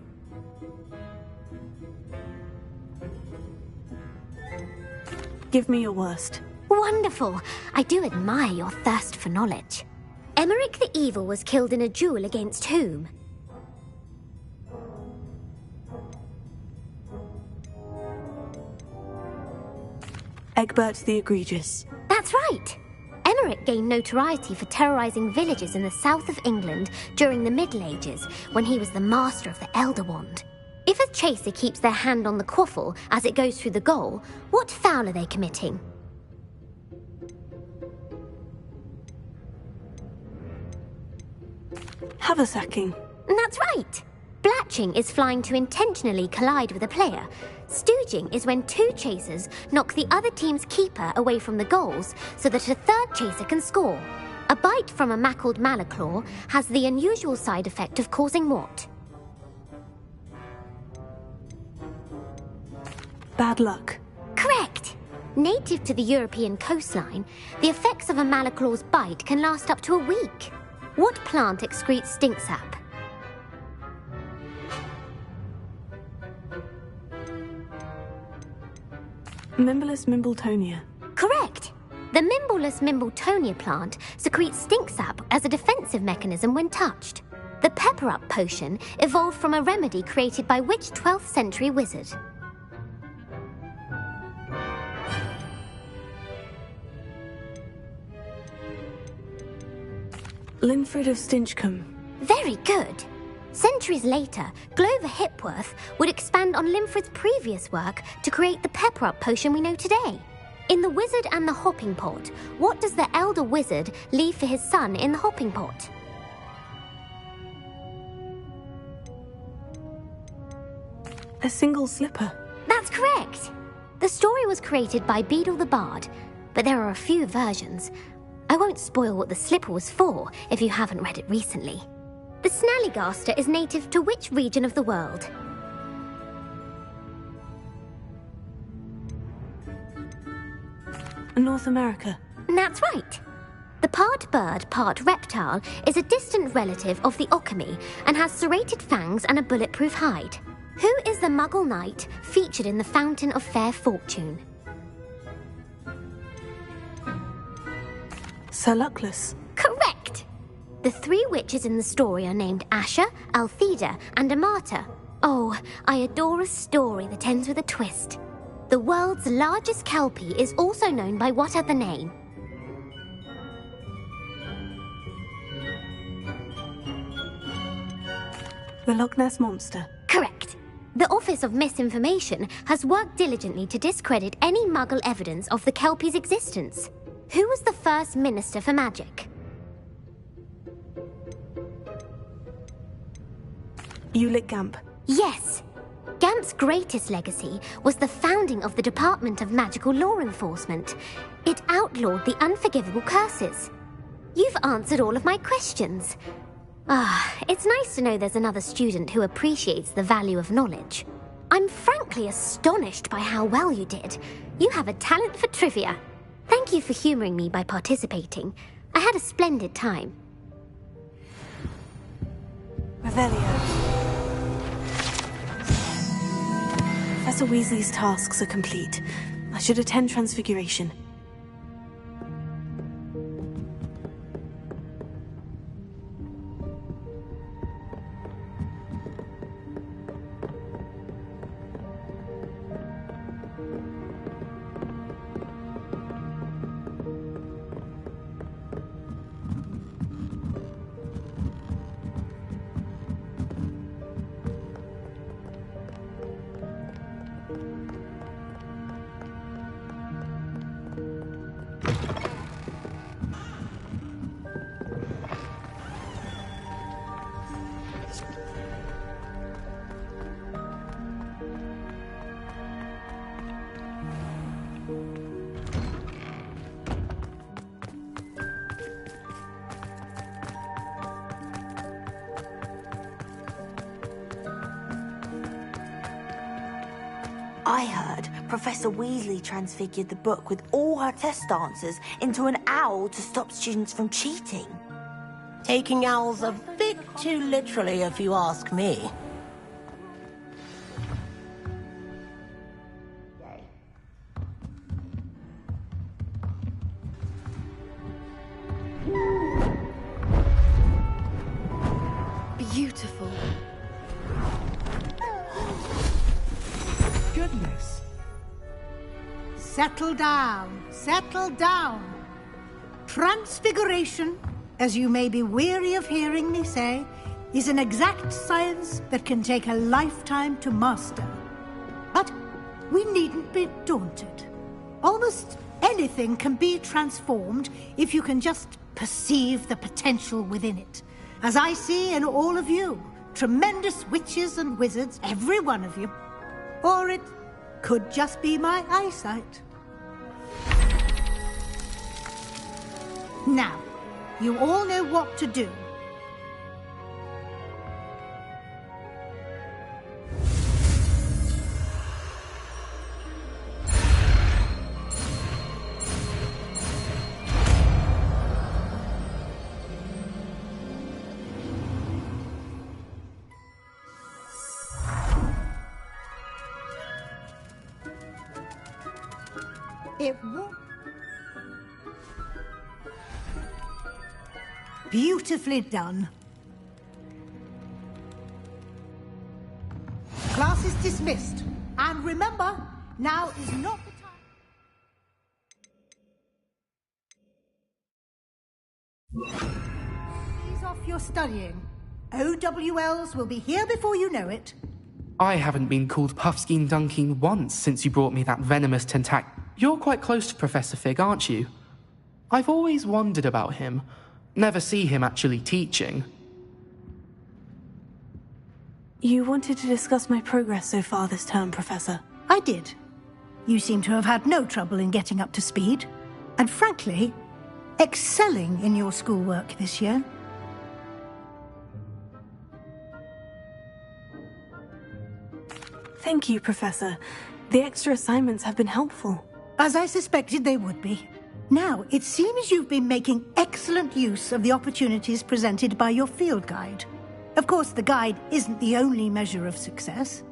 A: Give me your worst.
L: Wonderful. I do admire your thirst for knowledge. Emmerich the Evil was killed in a duel against whom?
A: Egbert the Egregious.
L: That's right. Emmerich gained notoriety for terrorising villages in the south of England during the Middle Ages, when he was the master of the Elder Wand. If a chaser keeps their hand on the quaffle as it goes through the goal, what foul are they committing?
A: Haversacking.
L: That's right. Blatching is flying to intentionally collide with a player. Stooging is when two chasers knock the other team's keeper away from the goals so that a third chaser can score. A bite from a mackled malaclaw has the unusual side effect of causing what?
A: Bad luck.
L: Correct. Native to the European coastline, the effects of a malaclaw's bite can last up to a week. What plant excretes stink sap?
A: Mimblus mimbletonia.
L: Correct. The Mimblus mimbletonia plant secretes stink sap as a defensive mechanism when touched. The pepper-up potion evolved from a remedy created by which 12th century wizard?
A: Linfred of Stinchcombe.
L: Very good. Centuries later, Glover Hipworth would expand on Linfred's previous work to create the pepper-up potion we know today. In The Wizard and the Hopping Pot, what does the elder wizard leave for his son in the hopping pot?
A: A single slipper.
L: That's correct. The story was created by Beadle the Bard, but there are a few versions. I won't spoil what the slipper was for if you haven't read it recently. The Snallygaster is native to which region of the world?
A: North America.
L: That's right. The part bird, part reptile is a distant relative of the Occamy and has serrated fangs and a bulletproof hide. Who is the Muggle knight featured in the Fountain of Fair Fortune?
A: Sir Luckless.
L: Correct! The three witches in the story are named Asher, Altheda, and Amata. Oh, I adore a story that ends with a twist. The world's largest kelpie is also known by what other name?
A: The Loch Ness Monster.
L: Correct. The Office of Misinformation has worked diligently to discredit any Muggle evidence of the kelpie's existence. Who was the first Minister for Magic?
A: Ulick Gamp.
L: Yes. Gamp's greatest legacy was the founding of the Department of Magical Law Enforcement. It outlawed the unforgivable curses. You've answered all of my questions. It's nice to know there's another student who appreciates the value of knowledge. I'm frankly astonished by how well you did. You have a talent for trivia. Thank you for humouring me by participating. I had a splendid time.
A: Revelio. Professor Weasley's tasks are complete. I should attend Transfiguration.
M: I heard Professor Weasley transfigured the book with all her test answers into an owl to stop students from cheating.
N: Taking owls a bit too literally, if you ask me.
G: Beautiful.
I: Settle down. Settle down. Transfiguration, as you may be weary of hearing me say, is an exact science that can take a lifetime to master. But we needn't be daunted. Almost anything can be transformed if you can just perceive the potential within it. As I see in all of you, tremendous witches and wizards, every one of you. Or it could just be my eyesight. Now, you all know what to do. It won't. Beautifully done. Class is dismissed. And remember, now is not the time. Ease off your studying. OWLs will be here before you know it.
O: I haven't been called Puffskein Dunking once since you brought me that venomous tentac. You're quite close to Professor Fig, aren't you? I've always wondered about him. Never see him actually teaching.
A: You wanted to discuss my progress so far this term, Professor.
I: I did. You seem to have had no trouble in getting up to speed. And frankly, excelling in your schoolwork this year.
A: Thank you, Professor. The extra assignments have been helpful.
I: As I suspected they would be. Now, it seems you've been making excellent use of the opportunities presented by your field guide. Of course, the guide isn't the only measure of success.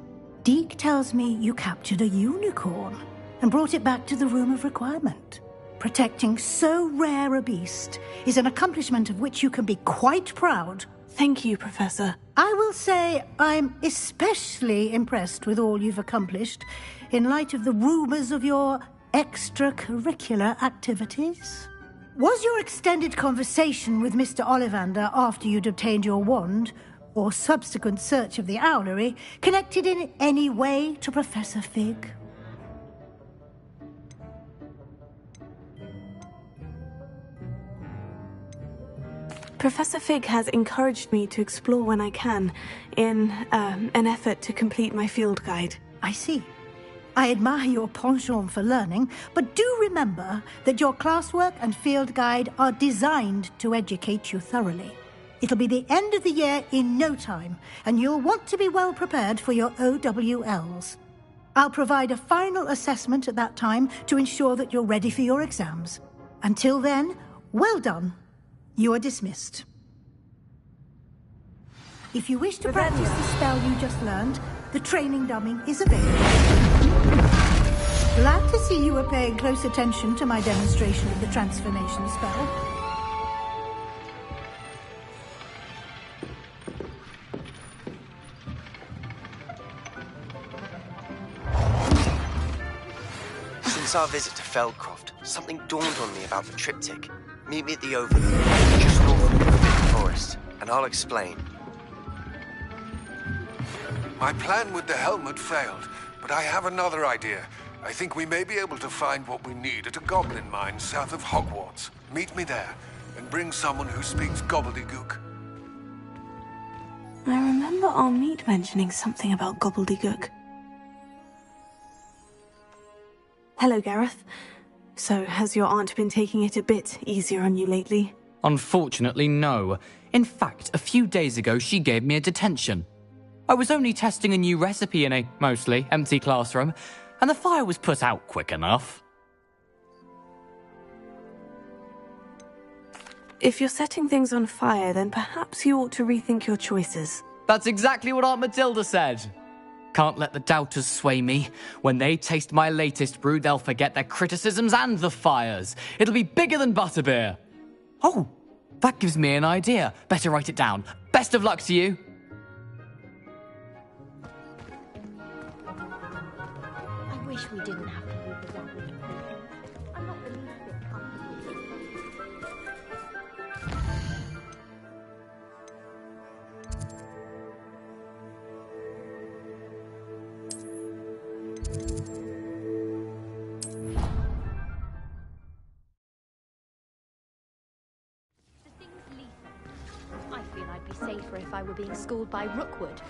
I: Deke tells me you captured a unicorn and brought it back to the Room of Requirement. Protecting so rare a beast is an accomplishment of which you can be quite proud.
A: Thank you, Professor.
I: I will say I'm especially impressed with all you've accomplished in light of the rumors of your extracurricular activities. Was your extended conversation with Mr. Ollivander after you'd obtained your wand, or subsequent search of the owlery, connected in any way to Professor Fig?
A: Professor Fig has encouraged me to explore when I can, in an effort to complete my field guide.
I: I see. I admire your penchant for learning, but do remember that your classwork and field guide are designed to educate you thoroughly. It'll be the end of the year in no time, and you'll want to be well prepared for your OWLs. I'll provide a final assessment at that time to ensure that you're ready for your exams. Until then, well done. You are dismissed. If you wish to practice the spell you just learned, the training dummy is available. Glad to see you are paying close attention to my demonstration of the transformation spell.
P: Since our visit to Feldcroft, something dawned on me about the triptych. Meet me at the Overlook, just north of the Forbidden Forest, and I'll explain.
H: My plan with the helmet failed, but I have another idea. I think we may be able to find what we need at a goblin mine south of Hogwarts. Meet me there, and bring someone who speaks gobbledygook.
A: I remember Armid mentioning something about gobbledygook. Hello, Gareth. So, has your aunt been taking it a bit easier on you lately?
Q: Unfortunately, no. In fact, a few days ago, she gave me a detention. I was only testing a new recipe in a mostly empty classroom, and the fire was put out quick enough.
A: If you're setting things on fire, then perhaps you ought to rethink your choices.
Q: That's exactly what Aunt Matilda said. Can't let the doubters sway me. When they taste my latest brew, they'll forget their criticisms and the fires. It'll be bigger than butterbeer. Oh, that gives me an idea. Better write it down. Best of luck to you.
L: I wish we didn't have to move around. I'm not the least bit comfortable.
R: safer if I were being schooled by Rookwood.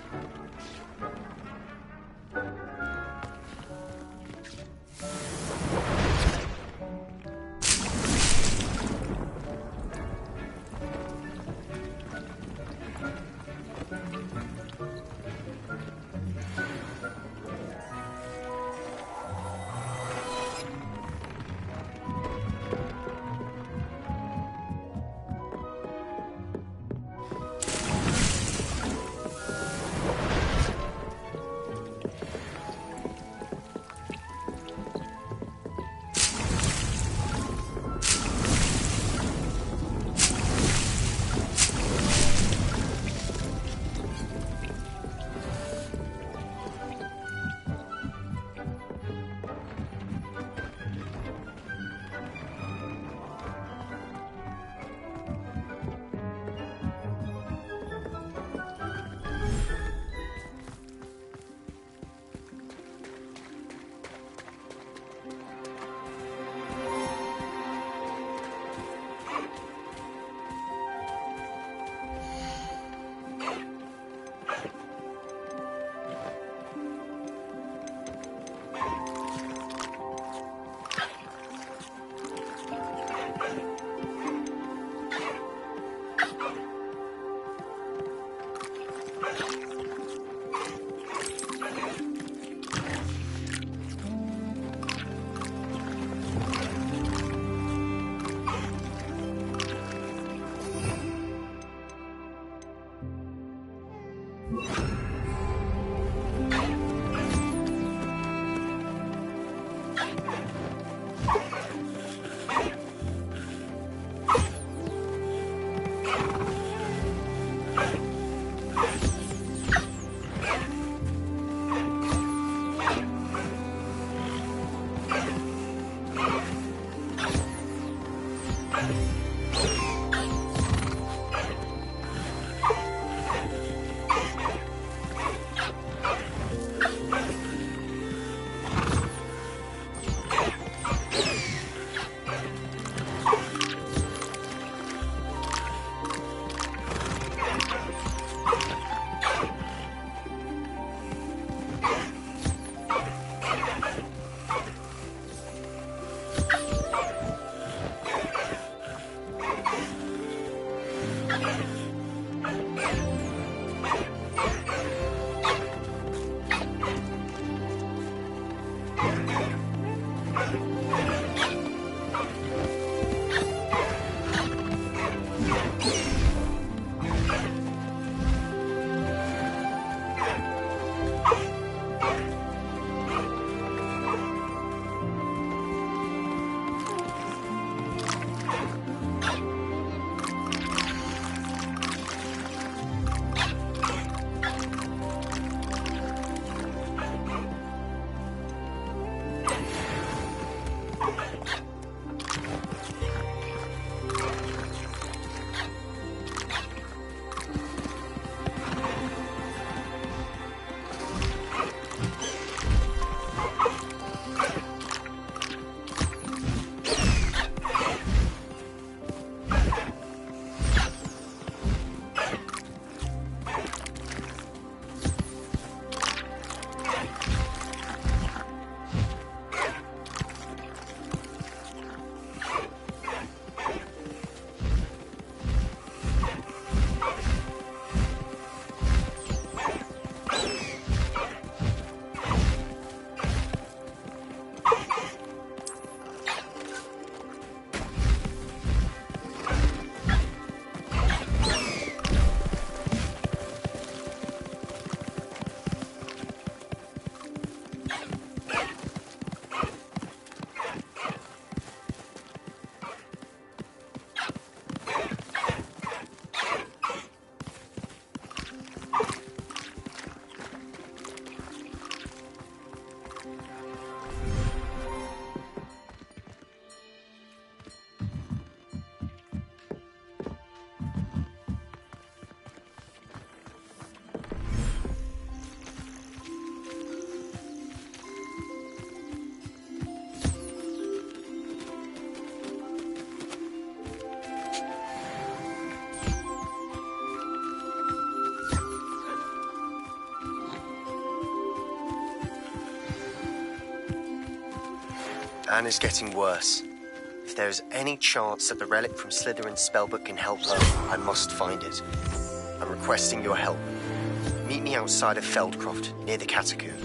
P: Anna's getting worse. If there is any chance that the relic from Slytherin's spellbook can help her, I must find it. I'm requesting your help. Meet me outside of Feldcroft, near the Catacomb.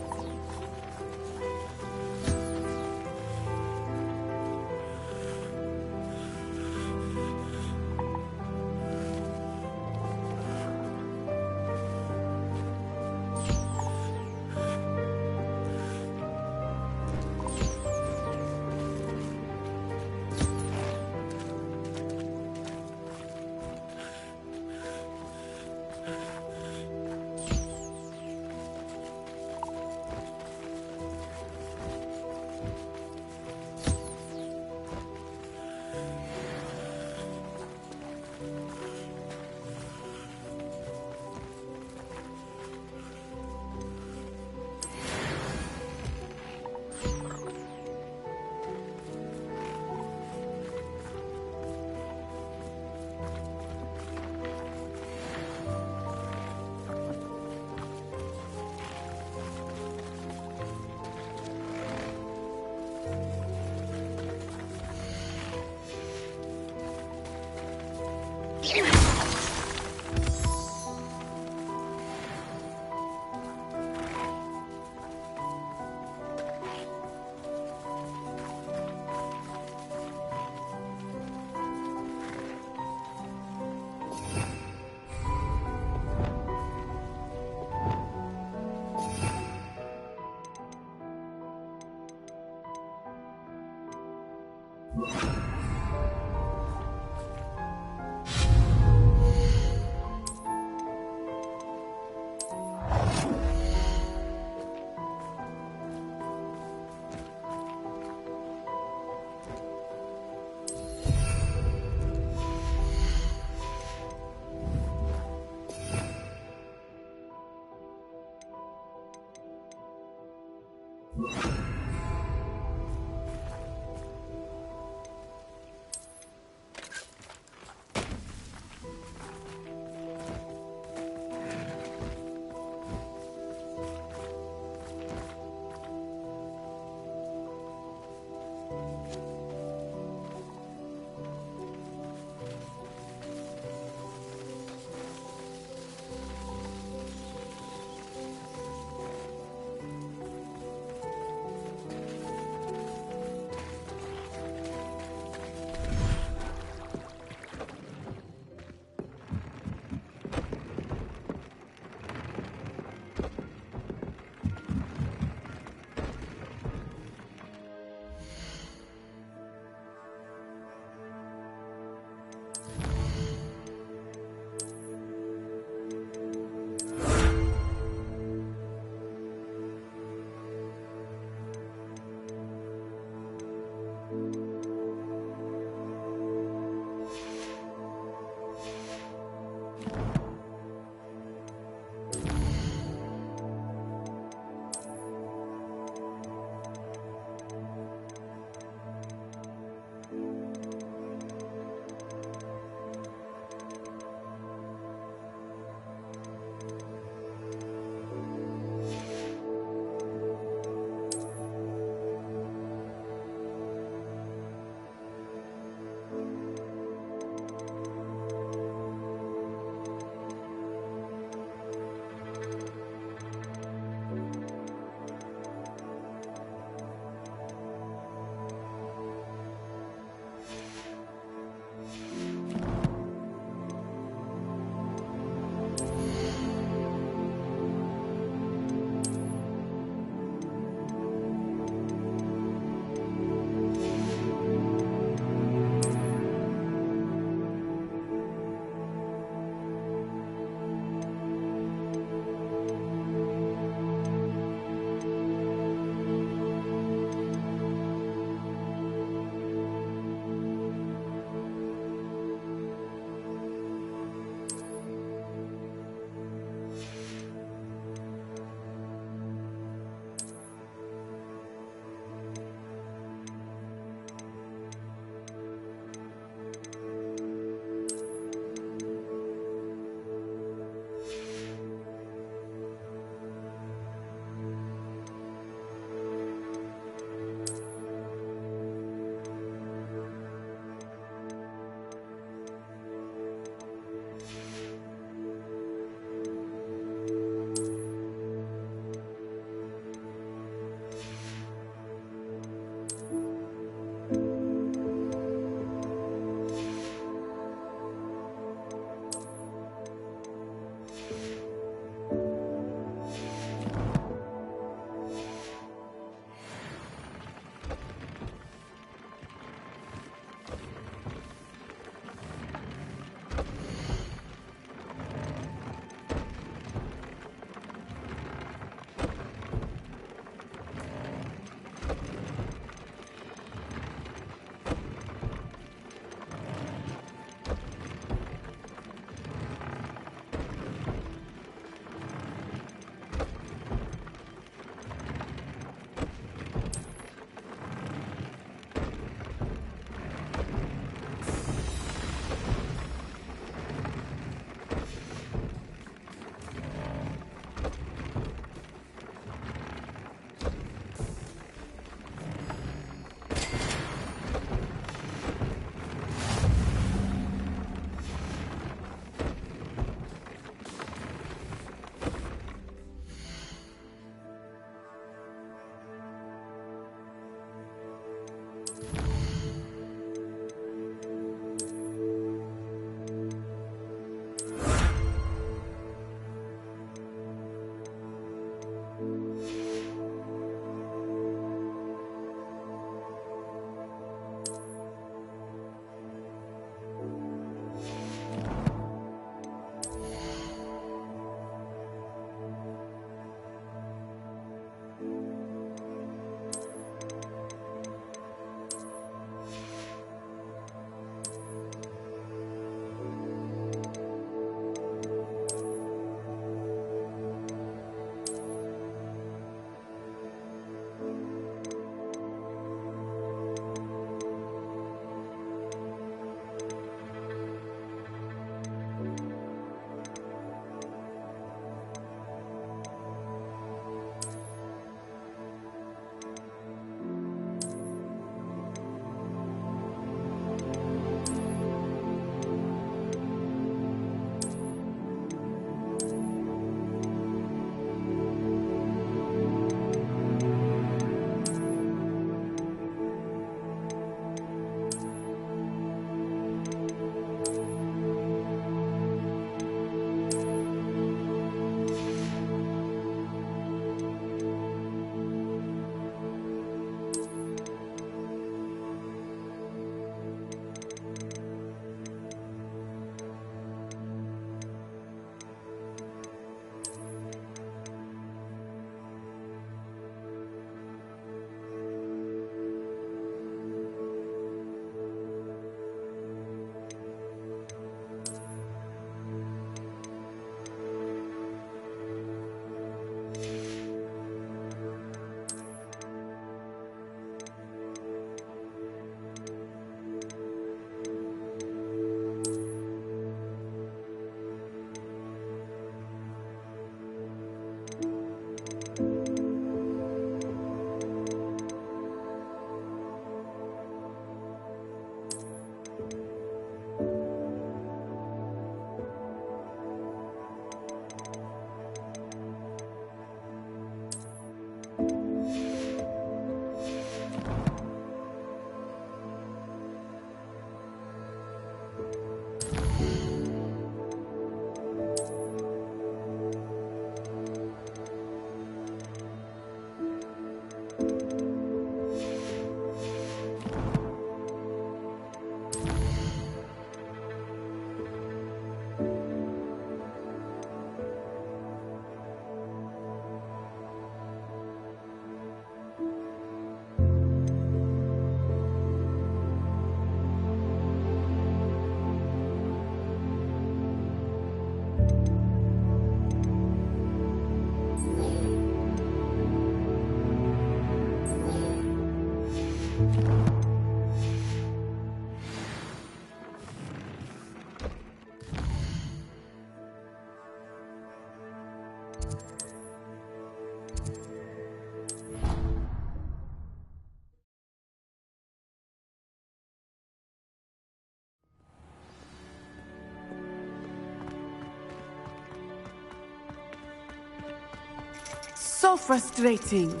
J: So frustrating.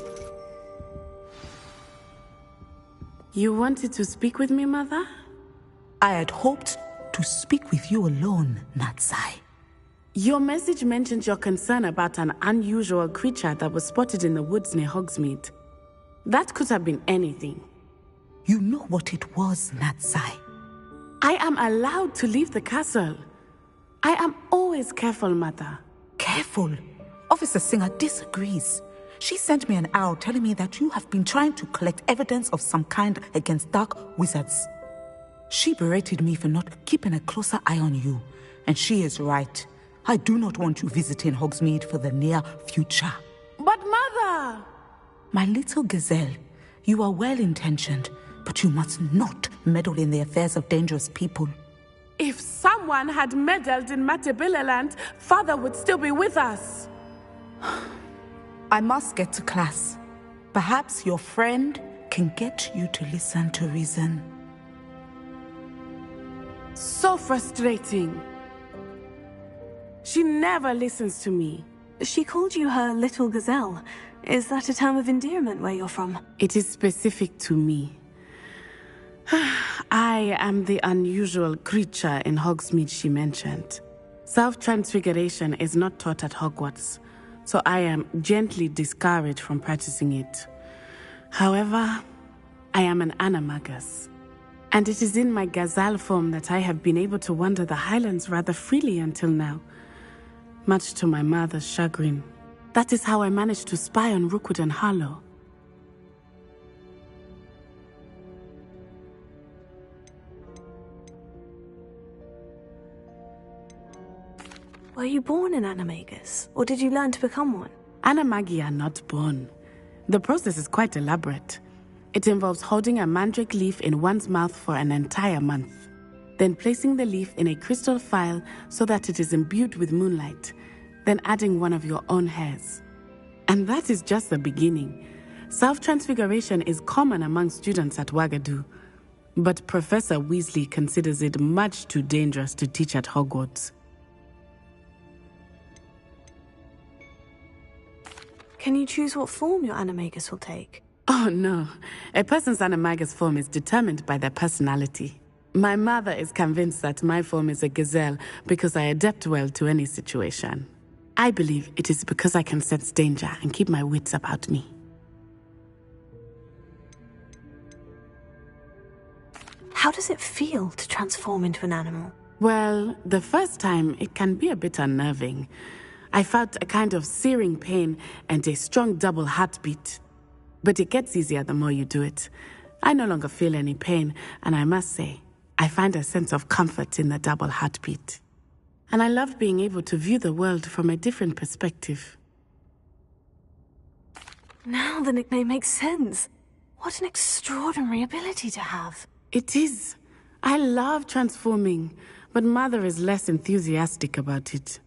J: You wanted to speak with me, Mother?
S: I had hoped to speak with you alone, Natsai.
J: Your message mentioned your concern about an unusual creature that was spotted in the woods near Hogsmeade. That could have been anything.
S: You know what it was, Natsai.
J: I am allowed to leave the castle. I am always careful, Mother.
S: Careful? Officer Singer disagrees. She sent me an owl telling me that you have been trying to collect evidence of some kind against dark wizards. She berated me for not keeping a closer eye on you, and she is right. I do not want you visiting Hogsmeade for the near future.
J: But Mother!
S: My little gazelle, you are well-intentioned, but you must not meddle in the affairs of dangerous people.
J: If someone had meddled in Matabeleland, Father would still be with us.
S: I must get to class. Perhaps your friend can get you to listen to reason.
J: So frustrating. She never listens to me.
A: She called you her little gazelle. Is that a term of endearment where you're from?
J: It is specific to me. I am the unusual creature in Hogsmeade she mentioned. Self-transfiguration is not taught at Hogwarts, so I am gently discouraged from practicing it. However, I am an animagus, and it is in my gazelle form that I have been able to wander the Highlands rather freely until now, much to my mother's chagrin. That is how I managed to spy on Rookwood and Harlow.
A: Were you born an animagus, or did you learn to become one?
J: Animagi are not born. The process is quite elaborate. It involves holding a mandrake leaf in one's mouth for an entire month, then placing the leaf in a crystal phial so that it is imbued with moonlight, then adding one of your own hairs. And that is just the beginning. Self-transfiguration is common among students at Wagadu, but Professor Weasley considers it much too dangerous to teach at Hogwarts.
A: Can you choose what form your animagus will take?
J: Oh no, a person's animagus form is determined by their personality. My mother is convinced that my form is a gazelle because I adapt well to any situation. I believe it is because I can sense danger and keep my wits about me.
A: How does it feel to transform into an animal?
J: Well, the first time it can be a bit unnerving. I felt a kind of searing pain and a strong double heartbeat. But it gets easier the more you do it. I no longer feel any pain, and I must say, I find a sense of comfort in the double heartbeat. And I love being able to view the world from a different perspective.
A: Now the nickname makes sense. What an extraordinary ability to have.
J: It is. I love transforming, but Mother is less enthusiastic about it.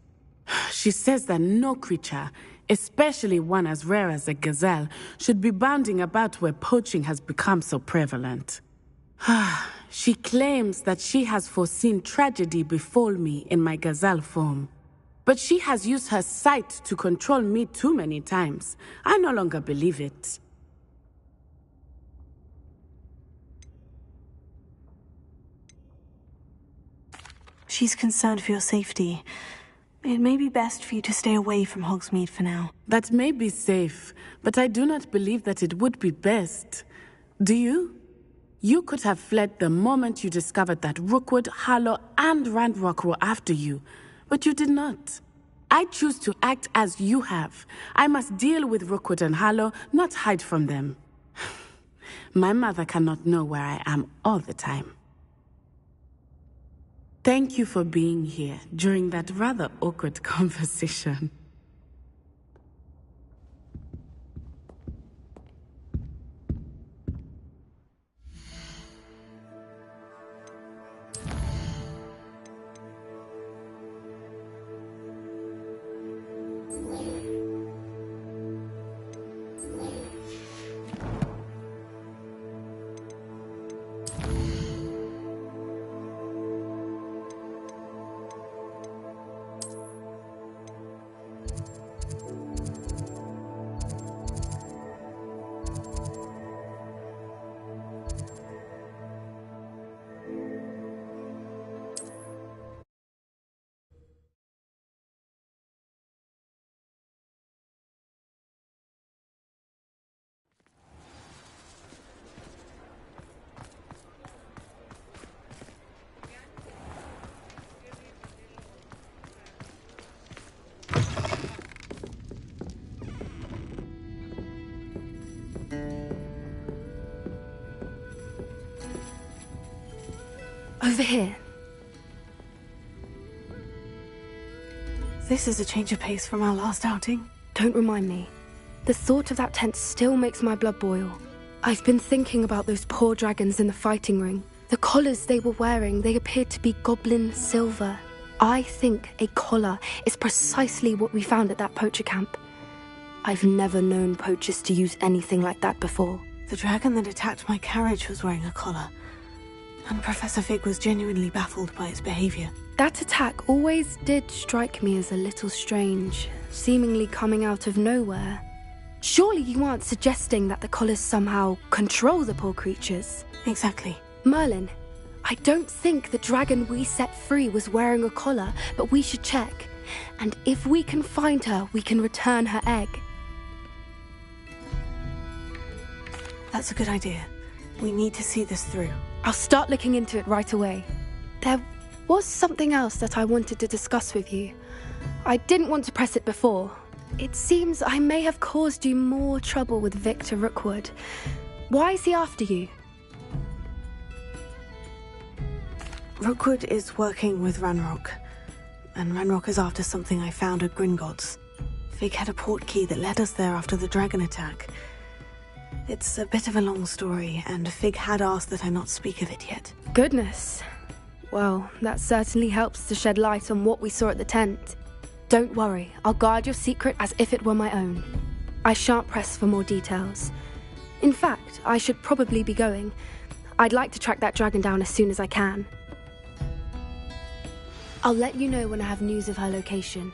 J: She says that no creature, especially one as rare as a gazelle, should be bounding about where poaching has become so prevalent. She claims that she has foreseen tragedy befall me in my gazelle form. But she has used her sight to control me too many times. I no longer believe it.
A: She's concerned for your safety. It may be best for you to stay away from Hogsmeade for now.
J: That may be safe, but I do not believe that it would be best. Do you? You could have fled the moment you discovered that Rookwood, Harlow, and Ranrock were after you, but you did not. I choose to act as you have. I must deal with Rookwood and Harlow, not hide from them. My mother cannot know where I am all the time. Thank you for being here during that rather awkward conversation.
G: Over here.
A: This is a change of pace from our last outing.
G: Don't remind me. The thought of that tent still makes my blood boil. I've been thinking about those poor dragons in the fighting ring. The collars they were wearing, they appeared to be goblin silver. I think a collar is precisely what we found at that poacher camp. I've never known poachers to use anything like that before.
A: The dragon that attacked my carriage was wearing a collar, and Professor Fig was genuinely baffled by its behavior.
G: That attack always did strike me as a little strange, seemingly coming out of nowhere. Surely you aren't suggesting that the collars somehow control the poor creatures?
A: Exactly.
G: Merlin, I don't think the dragon we set free was wearing a collar, but we should check. And if we can find her, we can return her egg.
A: That's a good idea. We need to see this through.
G: I'll start looking into it right away. There was something else that I wanted to discuss with you. I didn't want to press it before. It seems I may have caused you more trouble with Victor Rookwood. Why is he after you?
A: Rookwood is working with Ranrock, and Ranrock is after something I found at Gringotts. Fig had a port key that led us there after the dragon attack. It's a bit of a long story, and Fig had asked that I not speak of it yet.
G: Goodness. Well, that certainly helps to shed light on what we saw at the tent. Don't worry, I'll guard your secret as if it were my own. I shan't press for more details. In fact, I should probably be going. I'd like to track that dragon down as soon as I can. I'll let you know when I have news of her location.